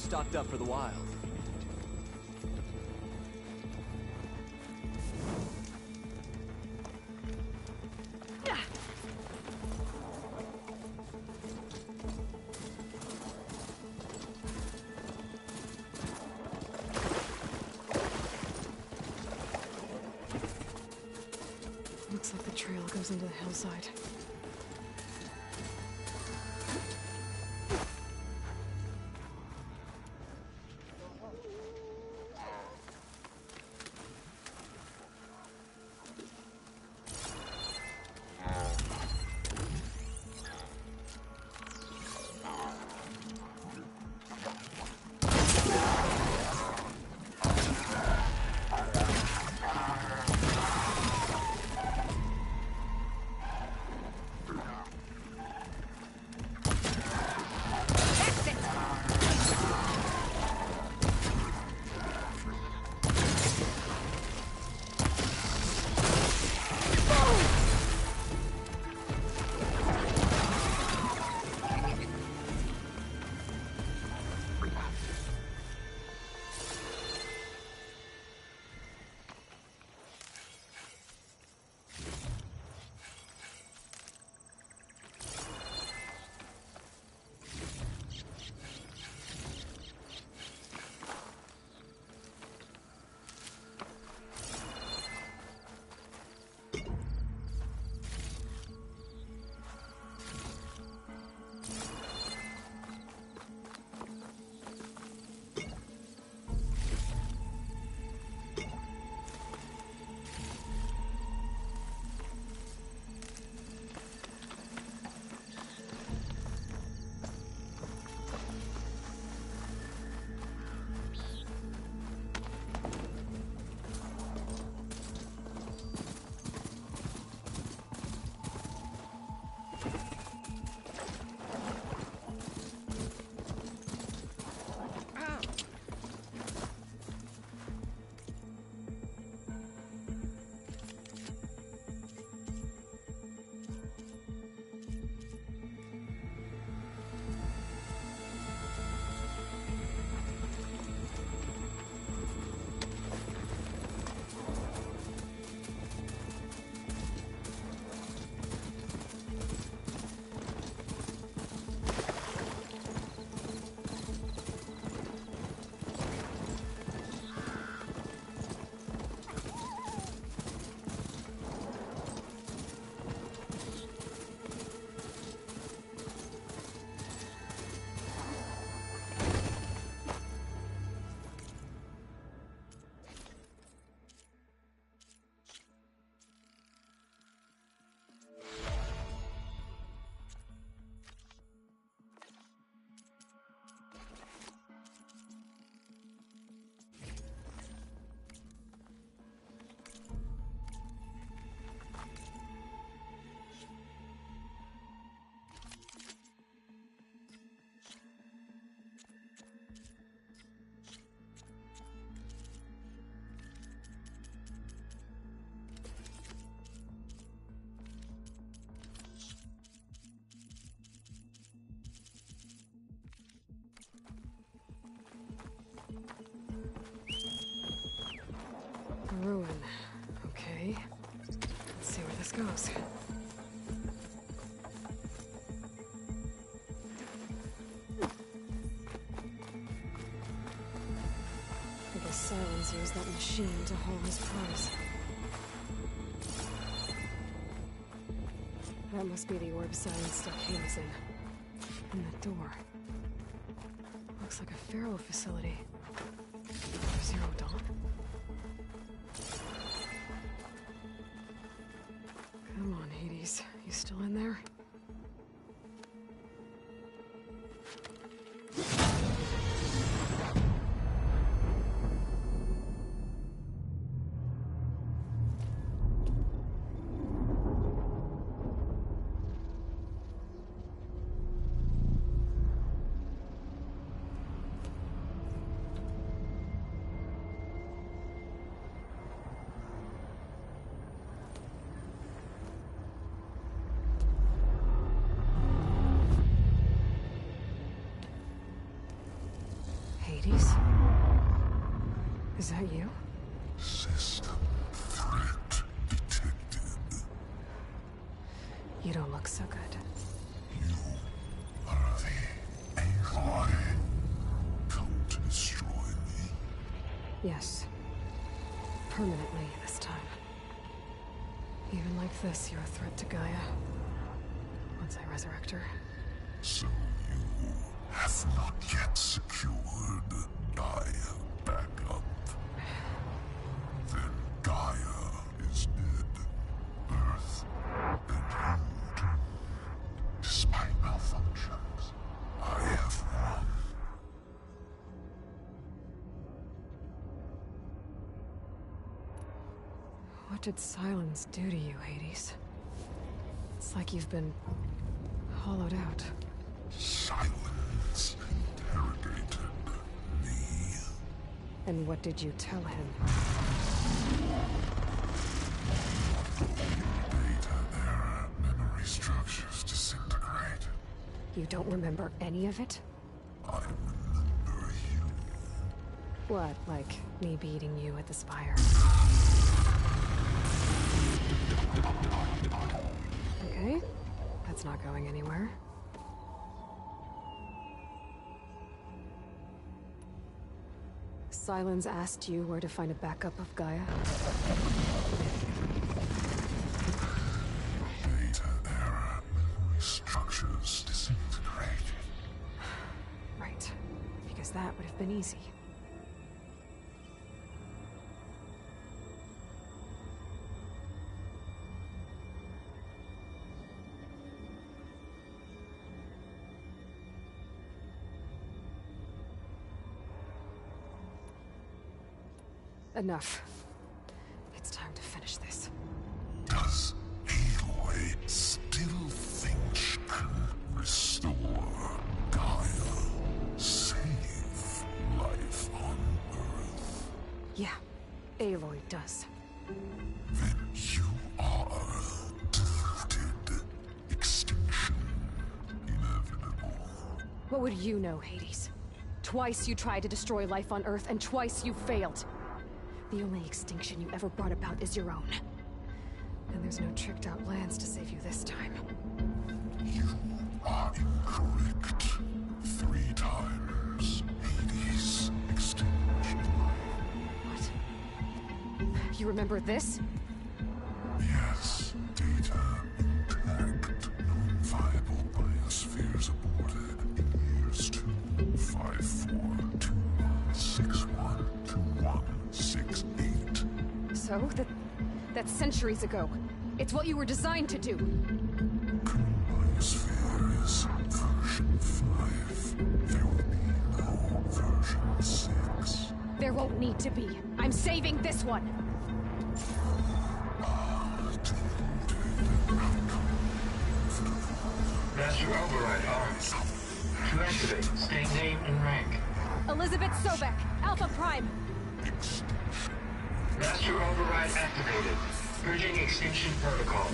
Speaker 7: stocked up for the wild.
Speaker 1: Looks like the trail goes into the hillside. Ruin. Okay. Let's see where this goes. I guess Silence used that machine to haul his prize. That must be the orb Silence stuck Hades in. And the door. Looks like a Pharaoh facility. Zero Dawn? Come on, Hades. You still in there? Is that you?
Speaker 2: System threat detected.
Speaker 1: You don't look so good.
Speaker 2: You are the Aloy. Come to destroy me.
Speaker 1: Yes. Permanently this time. Even like this, you're a threat to Gaia. Once I resurrect her.
Speaker 2: So you have not yet secured Gaia back up. Then Gaia is dead. Earth and you too. Despite malfunctions, I have won.
Speaker 1: What did silence do to you, Hades? It's like you've been hollowed out.
Speaker 2: Silence interrogated me.
Speaker 1: And what did you tell him?
Speaker 2: Data error. Memory structures disintegrate.
Speaker 1: You don't remember any of it?
Speaker 2: I remember you.
Speaker 1: What, like me beating you at the Spire? Okay, that's not going anywhere. Silence asked you where to find a backup of Gaia?
Speaker 2: Data error. Memory structures disintegrated.
Speaker 1: Right, because that would have been easy. Enough. It's time to finish this.
Speaker 2: Does Aloy still think she can restore Gaia? Save life on Earth?
Speaker 1: Yeah, Aloy does.
Speaker 2: Then you are deluded. Extinction inevitable.
Speaker 1: What would you know, Hades? Twice you tried to destroy life on Earth, and twice you failed. The only extinction you ever brought about is your own. And there's no tricked-out lands to save you this time.
Speaker 2: You are incorrect. 3 times. Hades extinction.
Speaker 1: What? You remember this?
Speaker 2: Yes. Data intact. Non-viable biospheres aborted in years 254, 2161, 2168.
Speaker 1: So? That's centuries ago. It's what you were designed to do.
Speaker 2: Biosphere is version 5. There will be no version 6.
Speaker 1: There won't need to be. I'm saving this one.
Speaker 22: Master override armed. To activate, state name and rank.
Speaker 1: Elizabeth Sobek, Alpha Prime.
Speaker 22: Master override activated. Purging extinction protocol.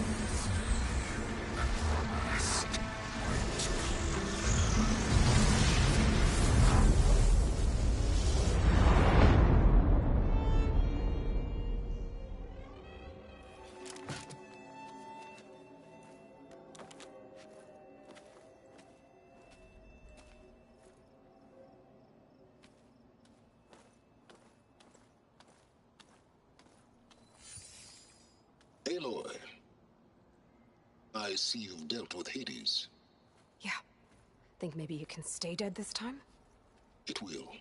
Speaker 3: Aloy, I see you've dealt with Hades.
Speaker 1: Yeah. Think maybe you can stay dead this time?
Speaker 3: It will.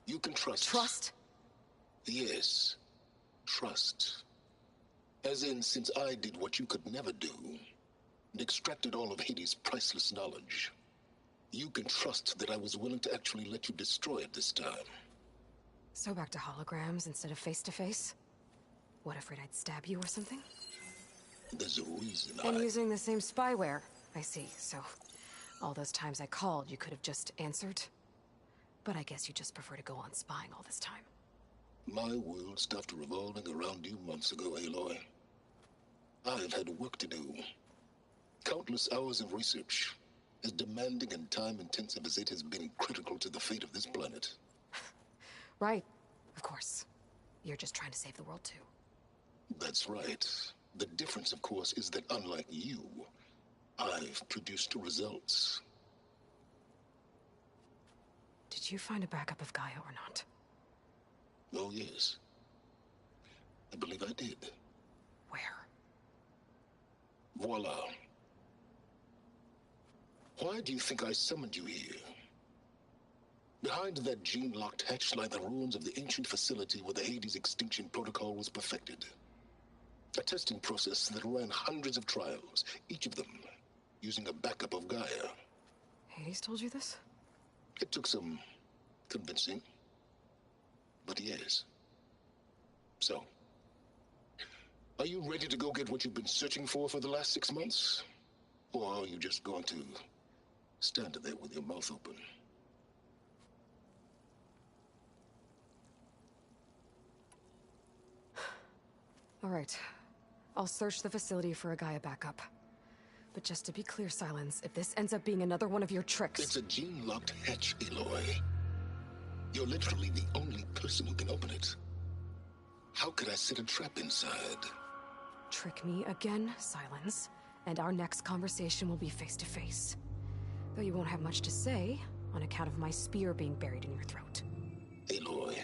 Speaker 3: You can trust.
Speaker 1: Trust?
Speaker 3: Yes. Trust. As in, since I did what you could never do, and extracted all of Hades' priceless knowledge, you can trust that I was willing to actually let you destroy it this time.
Speaker 1: So back to holograms instead of face-to-face? What, afraid I'd stab you or something?
Speaker 3: There's a reason
Speaker 1: And using the same spyware. I see, so all those times I called, you could have just answered? But I guess you just prefer to go on spying all this time.
Speaker 3: My world stopped revolving around you months ago, Aloy. I've had work to do. Countless hours of research, as demanding and time-intensive as it has been critical to the fate of this planet.
Speaker 1: Right. Of course. You're just trying to save the world, too.
Speaker 3: That's right. The difference, of course, is that unlike you, I've produced results.
Speaker 1: Did you find a backup of Gaia or not?
Speaker 3: Oh, yes. I believe I did.
Speaker 1: Where?
Speaker 3: Voila. Why do you think I summoned you here? Behind that gene-locked hatch lie the ruins of the ancient facility where the Hades extinction protocol was perfected. A testing process that ran hundreds of trials, each of them using a backup of Gaia.
Speaker 1: Hades told you this?
Speaker 3: It took some convincing, but yes. So, are you ready to go get what you've been searching for the last 6 months? Or are you just going to stand there with your mouth open?
Speaker 1: All right. I'll search the facility for a Gaia backup. But just to be clear, Silence, if this ends up being another one of your tricks...
Speaker 3: It's a gene-locked hatch, Aloy. You're literally the only person who can open it. How could I set a trap inside?
Speaker 1: Trick me again, Silence, and our next conversation will be face-to-face. Though you won't have much to say, on account of my spear being buried in your throat.
Speaker 3: Aloy,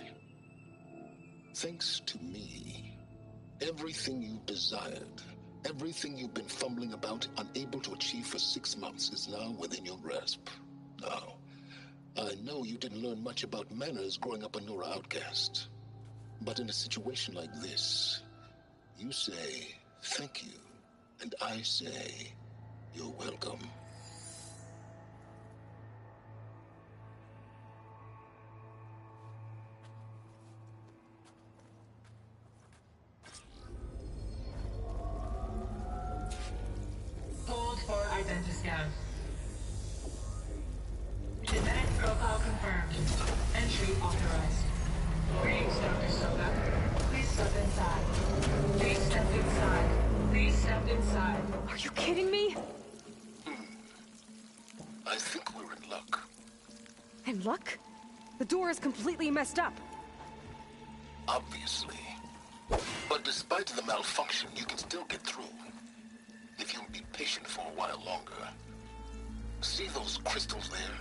Speaker 3: thanks to me, everything you desired, everything you've been fumbling about, unable to achieve for 6 months, is now within your grasp. Now, I know you didn't learn much about manners growing up a Nora outcast. But in a situation like this, you say, thank you, and I say, you're welcome.
Speaker 22: Hold for identiscan. Genetic profile confirmed. Entry authorized. Greetings, Dr. Soda. Please step inside. Please step inside. Please step inside.
Speaker 1: Are you kidding me?
Speaker 3: I think we're in luck.
Speaker 1: In luck? The door is completely messed up.
Speaker 3: Obviously. But despite the malfunction, you can still get through. If you'll be patient for a while longer. See those crystals there?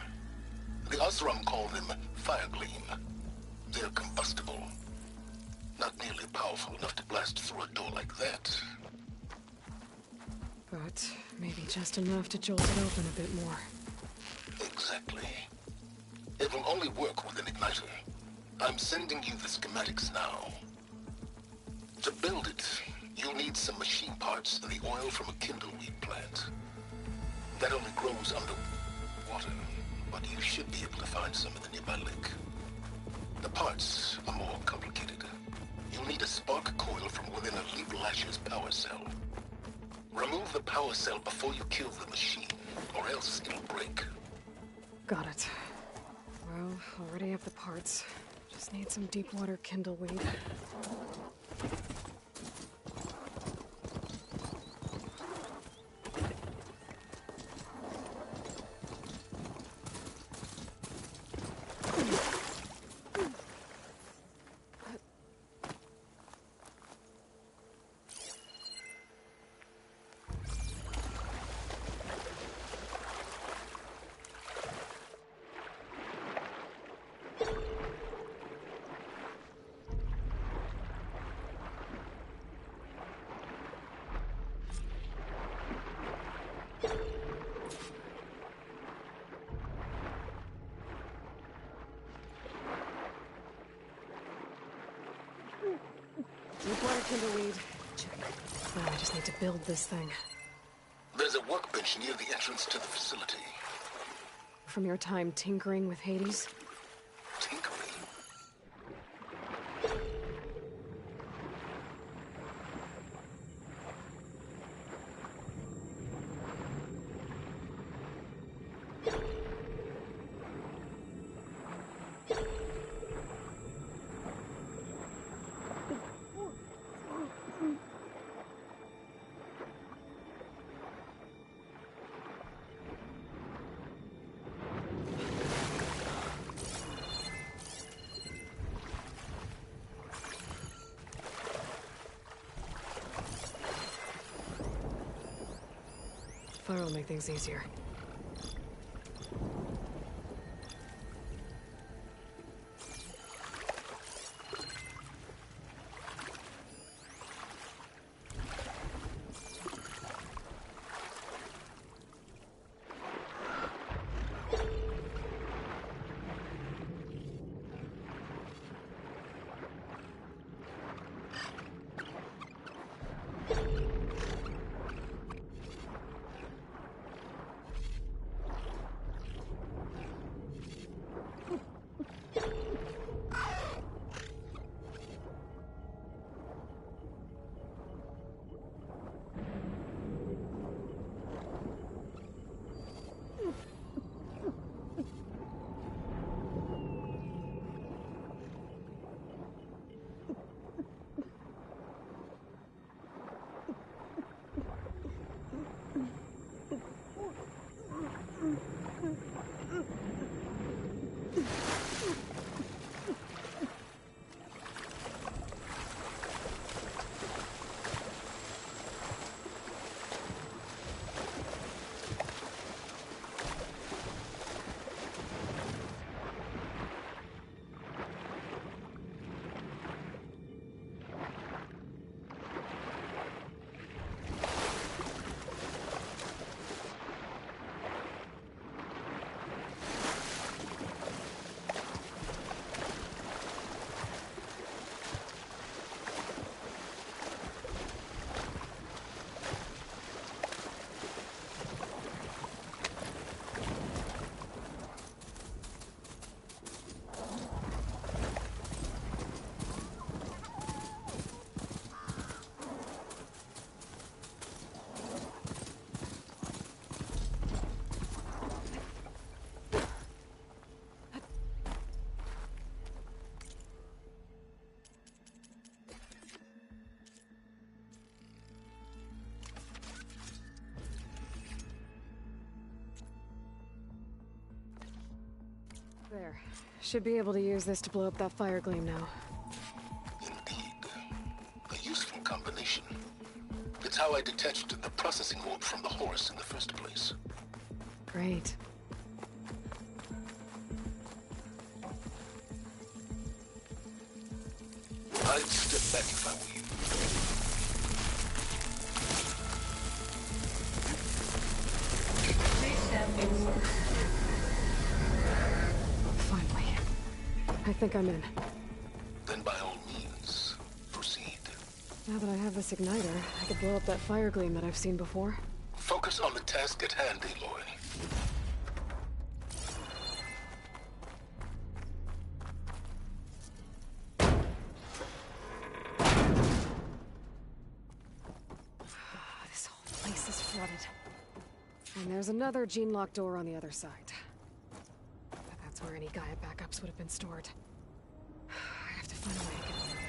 Speaker 3: The Osram call them fire gleam. They're combustible. Not nearly powerful enough to blast through a door like that.
Speaker 1: But maybe just enough to jolt it open a bit more.
Speaker 3: Exactly. It will only work with an igniter. I'm sending you the schematics now. To build it, you'll need some machine parts and the oil from a kindleweed plant. That only grows underwater, but you should be able to find some in the nearby lake. The parts are more complicated. You'll need a spark coil from within a Leap Lasher's power cell. Remove the power cell before you kill the machine, or else it'll break.
Speaker 1: Got it. Well, already have the parts. Just need some deep water kindleweed. Deep water kindleweed. Check. Now I just need to build this thing.
Speaker 3: There's a workbench near the entrance to the facility.
Speaker 1: From your time tinkering with Hades?
Speaker 3: Tinkering?
Speaker 1: Fire will make things easier. There. Should be able to use this to blow up that fire gleam now.
Speaker 3: Indeed. A useful combination. It's how I detached the processing orb from the horse in the first place.
Speaker 1: Great.
Speaker 3: I'd step back if I were you.
Speaker 1: Finally. I think I'm in.
Speaker 3: Then by all means, proceed.
Speaker 1: Now that I have this igniter, I could blow up that fire gleam that I've seen before.
Speaker 3: Focus on the task at hand, Aloy.
Speaker 1: This whole place is flooded. And there's another gene-locked door on the other side. But that's where any Gaia backups would have been stored. I have to find a way to get over there.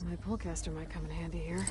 Speaker 1: My pullcaster might come in handy here.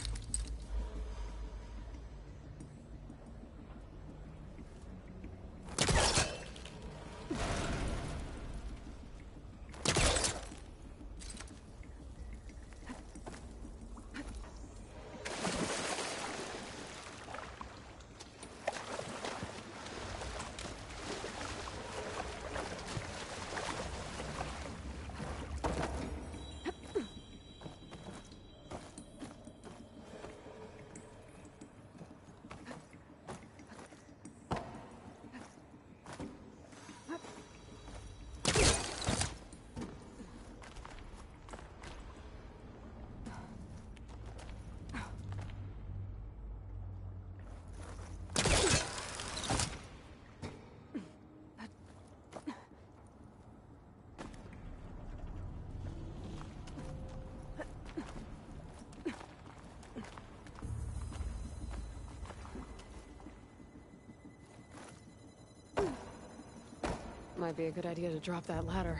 Speaker 1: Might be a good idea to drop that ladder.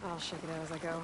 Speaker 1: I'll shake it out as I go.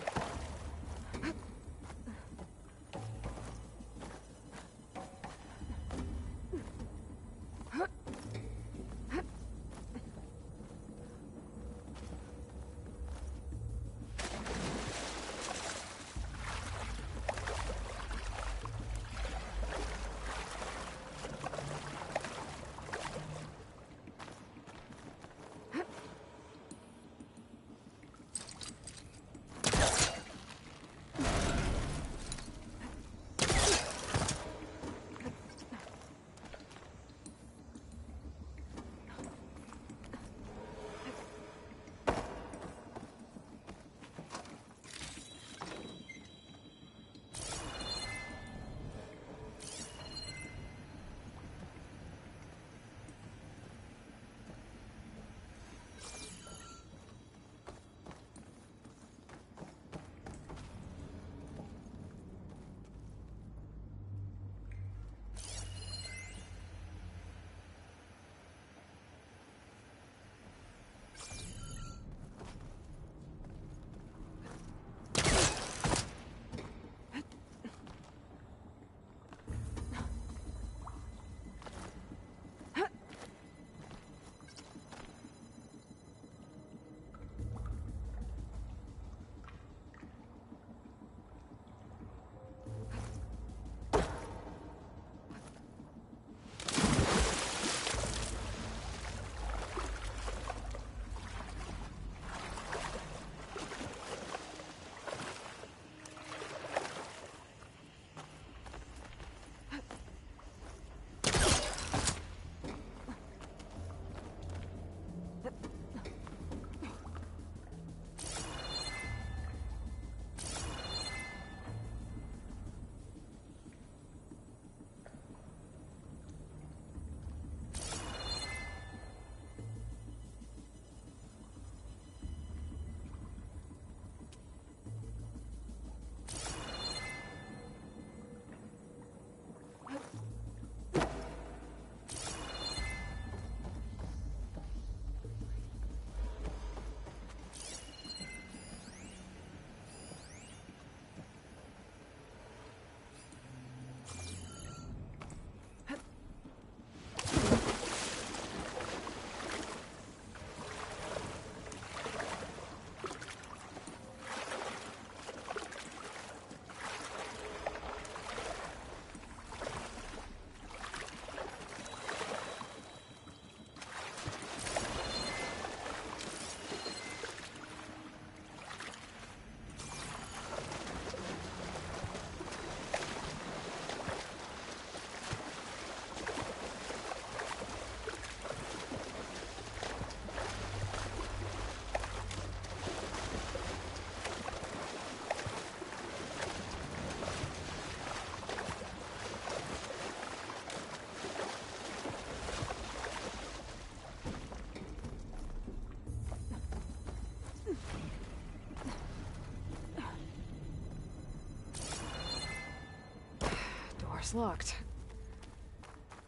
Speaker 1: Door's locked.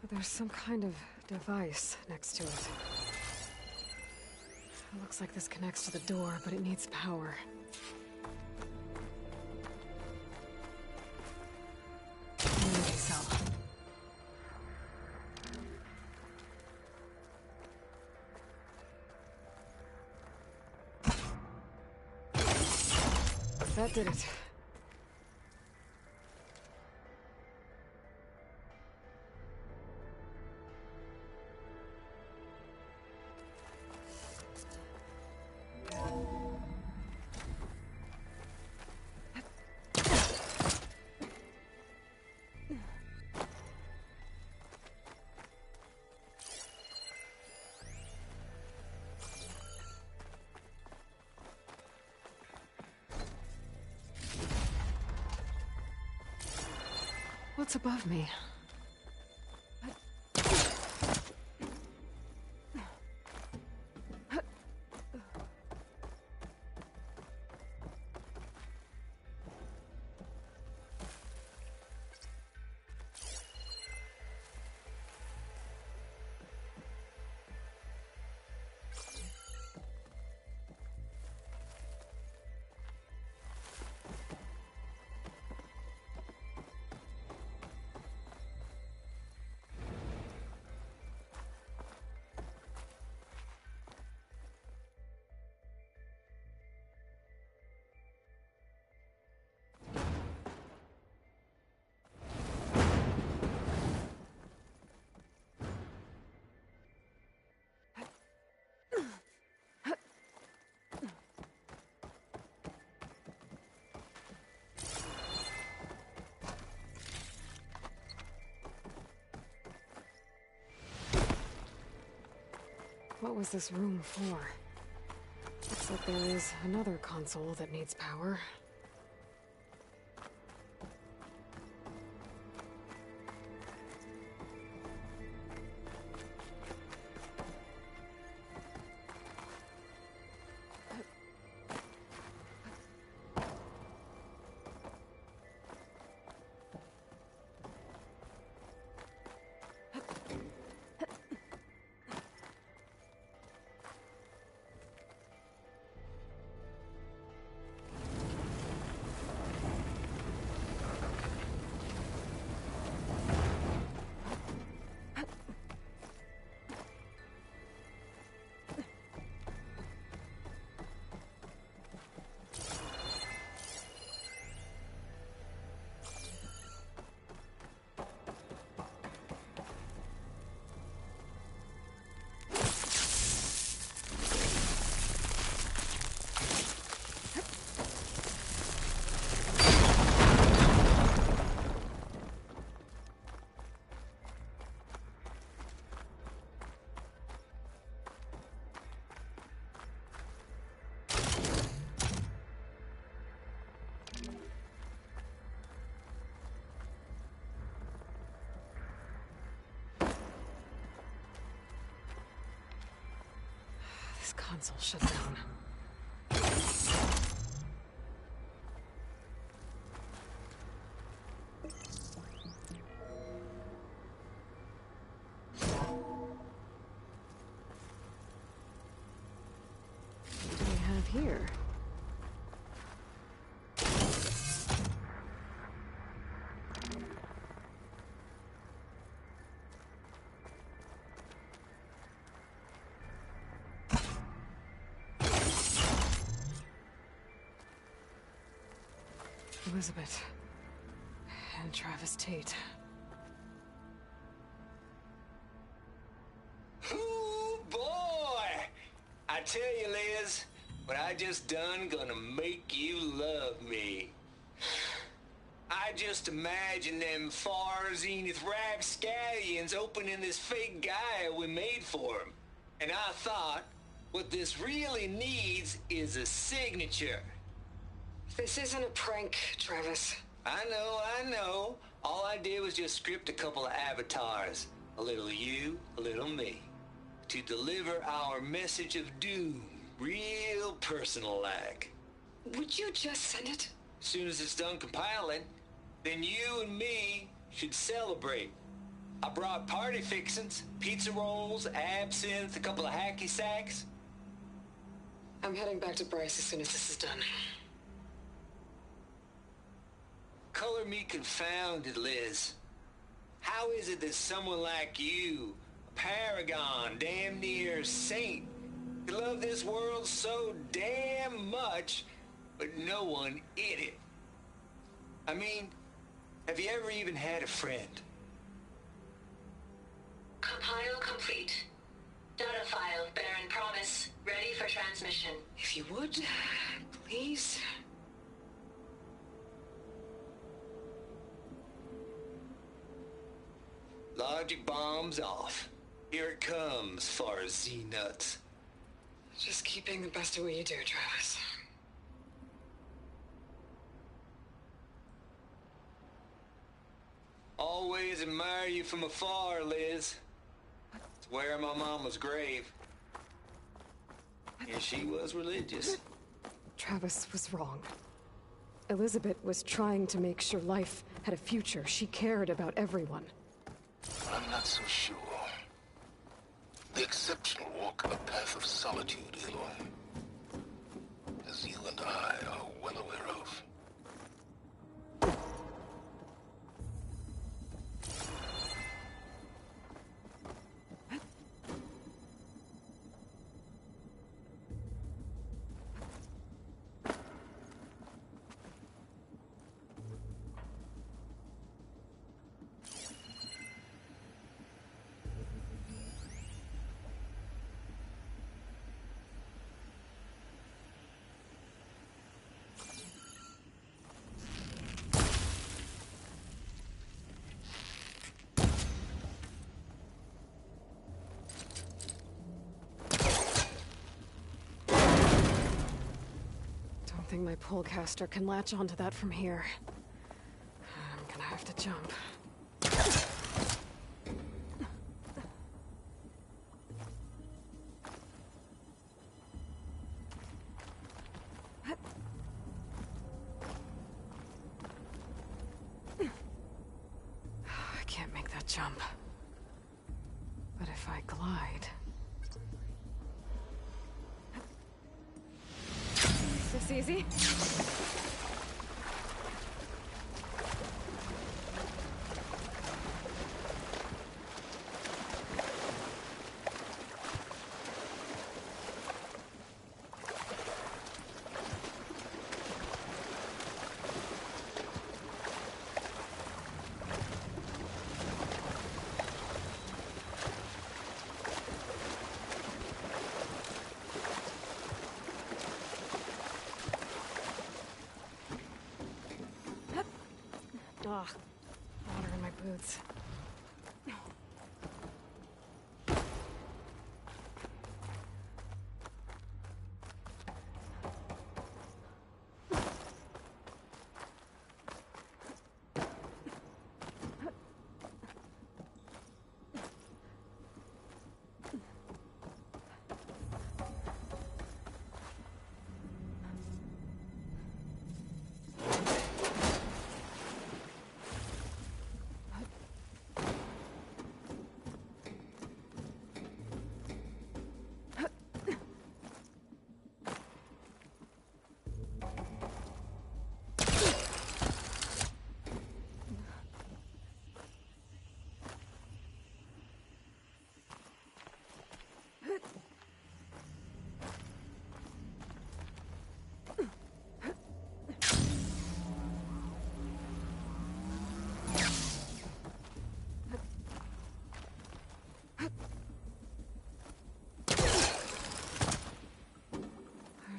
Speaker 1: But there's some kind of device next to it. It looks like this connects to the door, but it needs power. Energy cell. That did it. What's above me? What was this room for? Looks like there is another console that needs power. This console shut down. What do we have here? Elizabeth and Travis Tate.
Speaker 9: Ooh, boy! I tell you, Liz, what I just done gonna make you love me. I just imagine them far zenith rapscallions opening this fake guy we made for him. And I thought, what this really needs is a signature.
Speaker 1: This isn't a prank, Travis.
Speaker 9: I know. All I did was just script a couple of avatars. A little you, a little me. To deliver our message of doom, real personal-like.
Speaker 1: Would you just send it?
Speaker 9: As soon as it's done compiling, then you and me should celebrate. I brought party fixins, pizza rolls, absinthe, a couple of hacky sacks.
Speaker 1: I'm heading back to Bryce as soon as this is done.
Speaker 9: Color me confounded, Liz. How is it that someone like you, a paragon, damn near saint, could love this world so damn much, but no one in it? I mean, have you ever even had a friend?
Speaker 22: Compile complete. Data file, Baron Promise, ready for transmission.
Speaker 1: If you would, please.
Speaker 9: Logic bombs off. Here it comes, far Z-nuts.
Speaker 1: Just keep being the best at what you do, Travis.
Speaker 9: All always admire you from afar, Liz. It's where my mama's grave. And she was religious.
Speaker 1: Travis was wrong. Elizabeth was trying to make sure life had a future. She cared about everyone.
Speaker 3: I'm not so sure. The exceptional walk a path of solitude, Aloy. As you and I are well aware of.
Speaker 1: I think my pullcaster can latch onto that from here. I'm gonna have to jump. I can't make that jump. But if I glide... Is this easy? Ugh, water in my boots.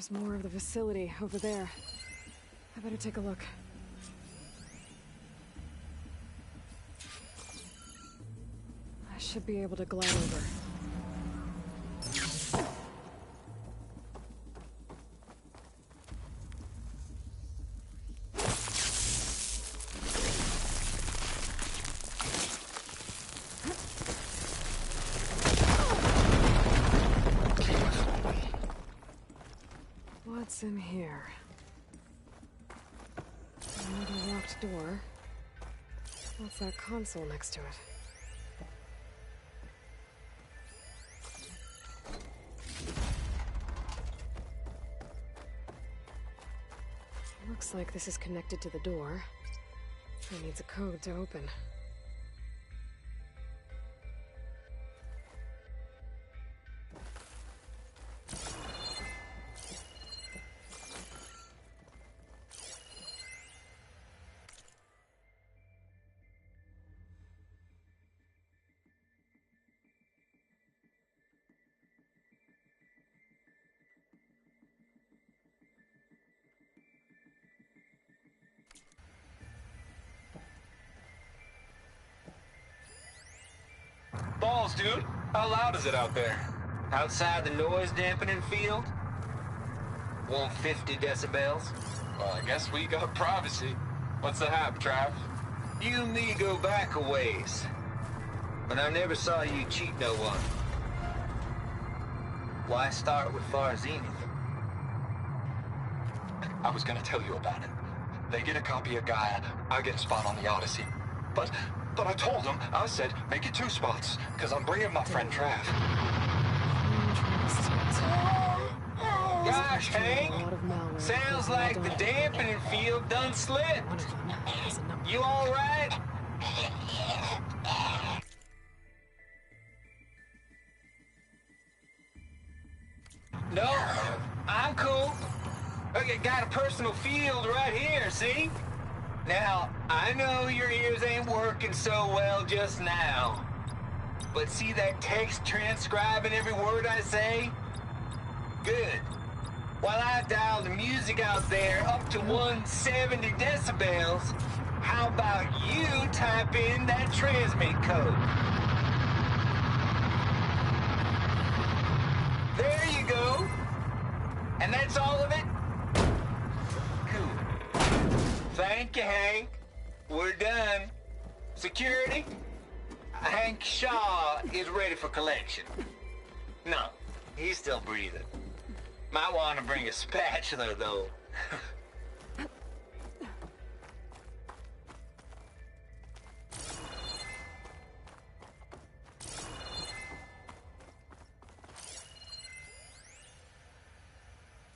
Speaker 1: There's more of the facility over there. I better take a look. I should be able to glide over. What's in here? Another locked door. What's that console next to it? Looks like this is connected to the door. It needs a code to open.
Speaker 9: Balls, dude. How loud is it out there? Outside the noise dampening field? 150 decibels?
Speaker 14: Well, I guess we got privacy. What's the hap, Trav?
Speaker 9: You and me go back a ways. But I never saw you cheat no one. Why start with Far Zenith?
Speaker 12: I was gonna tell you about it. They get a copy of Gaia, I get a spot on the Odyssey. But I told them, I said, make it 2 spots, because I'm bringing my friend Trav.
Speaker 9: Gosh, Hank, sounds like the dampening field done slipped. You all right? No, I'm cool. Okay, got a personal field right here, see? Now, I know your ears ain't working so well just now. But see that text transcribing every word I say? Good. While I dial the music out there up to 170 decibels, how about you type in that transmit code? There you go. And that's all of it? Cool. Thank you, Hank. We're done. Security? Hank Shaw is ready for collection. No, he's still breathing. Might want to bring a spatula, though.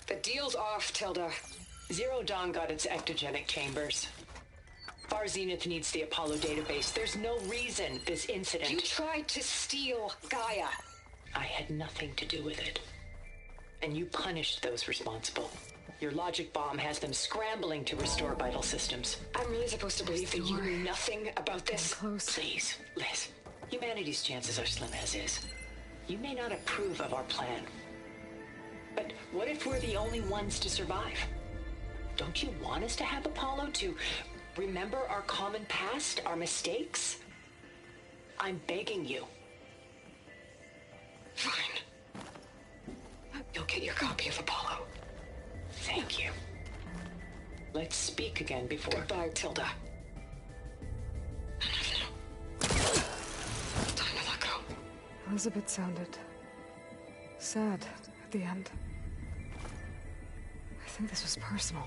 Speaker 13: The deal's off, Tilda. Zero Dawn got its ectogenic chambers. Far Zenith needs the Apollo database. There's no reason this incident...
Speaker 1: You tried to steal Gaia.
Speaker 13: I had nothing to do with it. And you punished those responsible. Your logic bomb has them scrambling to restore vital systems.
Speaker 1: I'm really supposed to believe that you
Speaker 13: knew nothing about this?
Speaker 1: Close.
Speaker 13: Please, Liz. Humanity's chances are slim as is. You may not approve of our plan. But what if we're the only ones to survive? Don't you want us to have Apollo to remember our common past, our mistakes? I'm begging you.
Speaker 1: Fine. You'll get your copy of Apollo.
Speaker 13: Thank you. Let's speak again before...
Speaker 1: Goodbye, Tilda. No. Time to let go. Elizabeth sounded sad at the end. I think this was personal.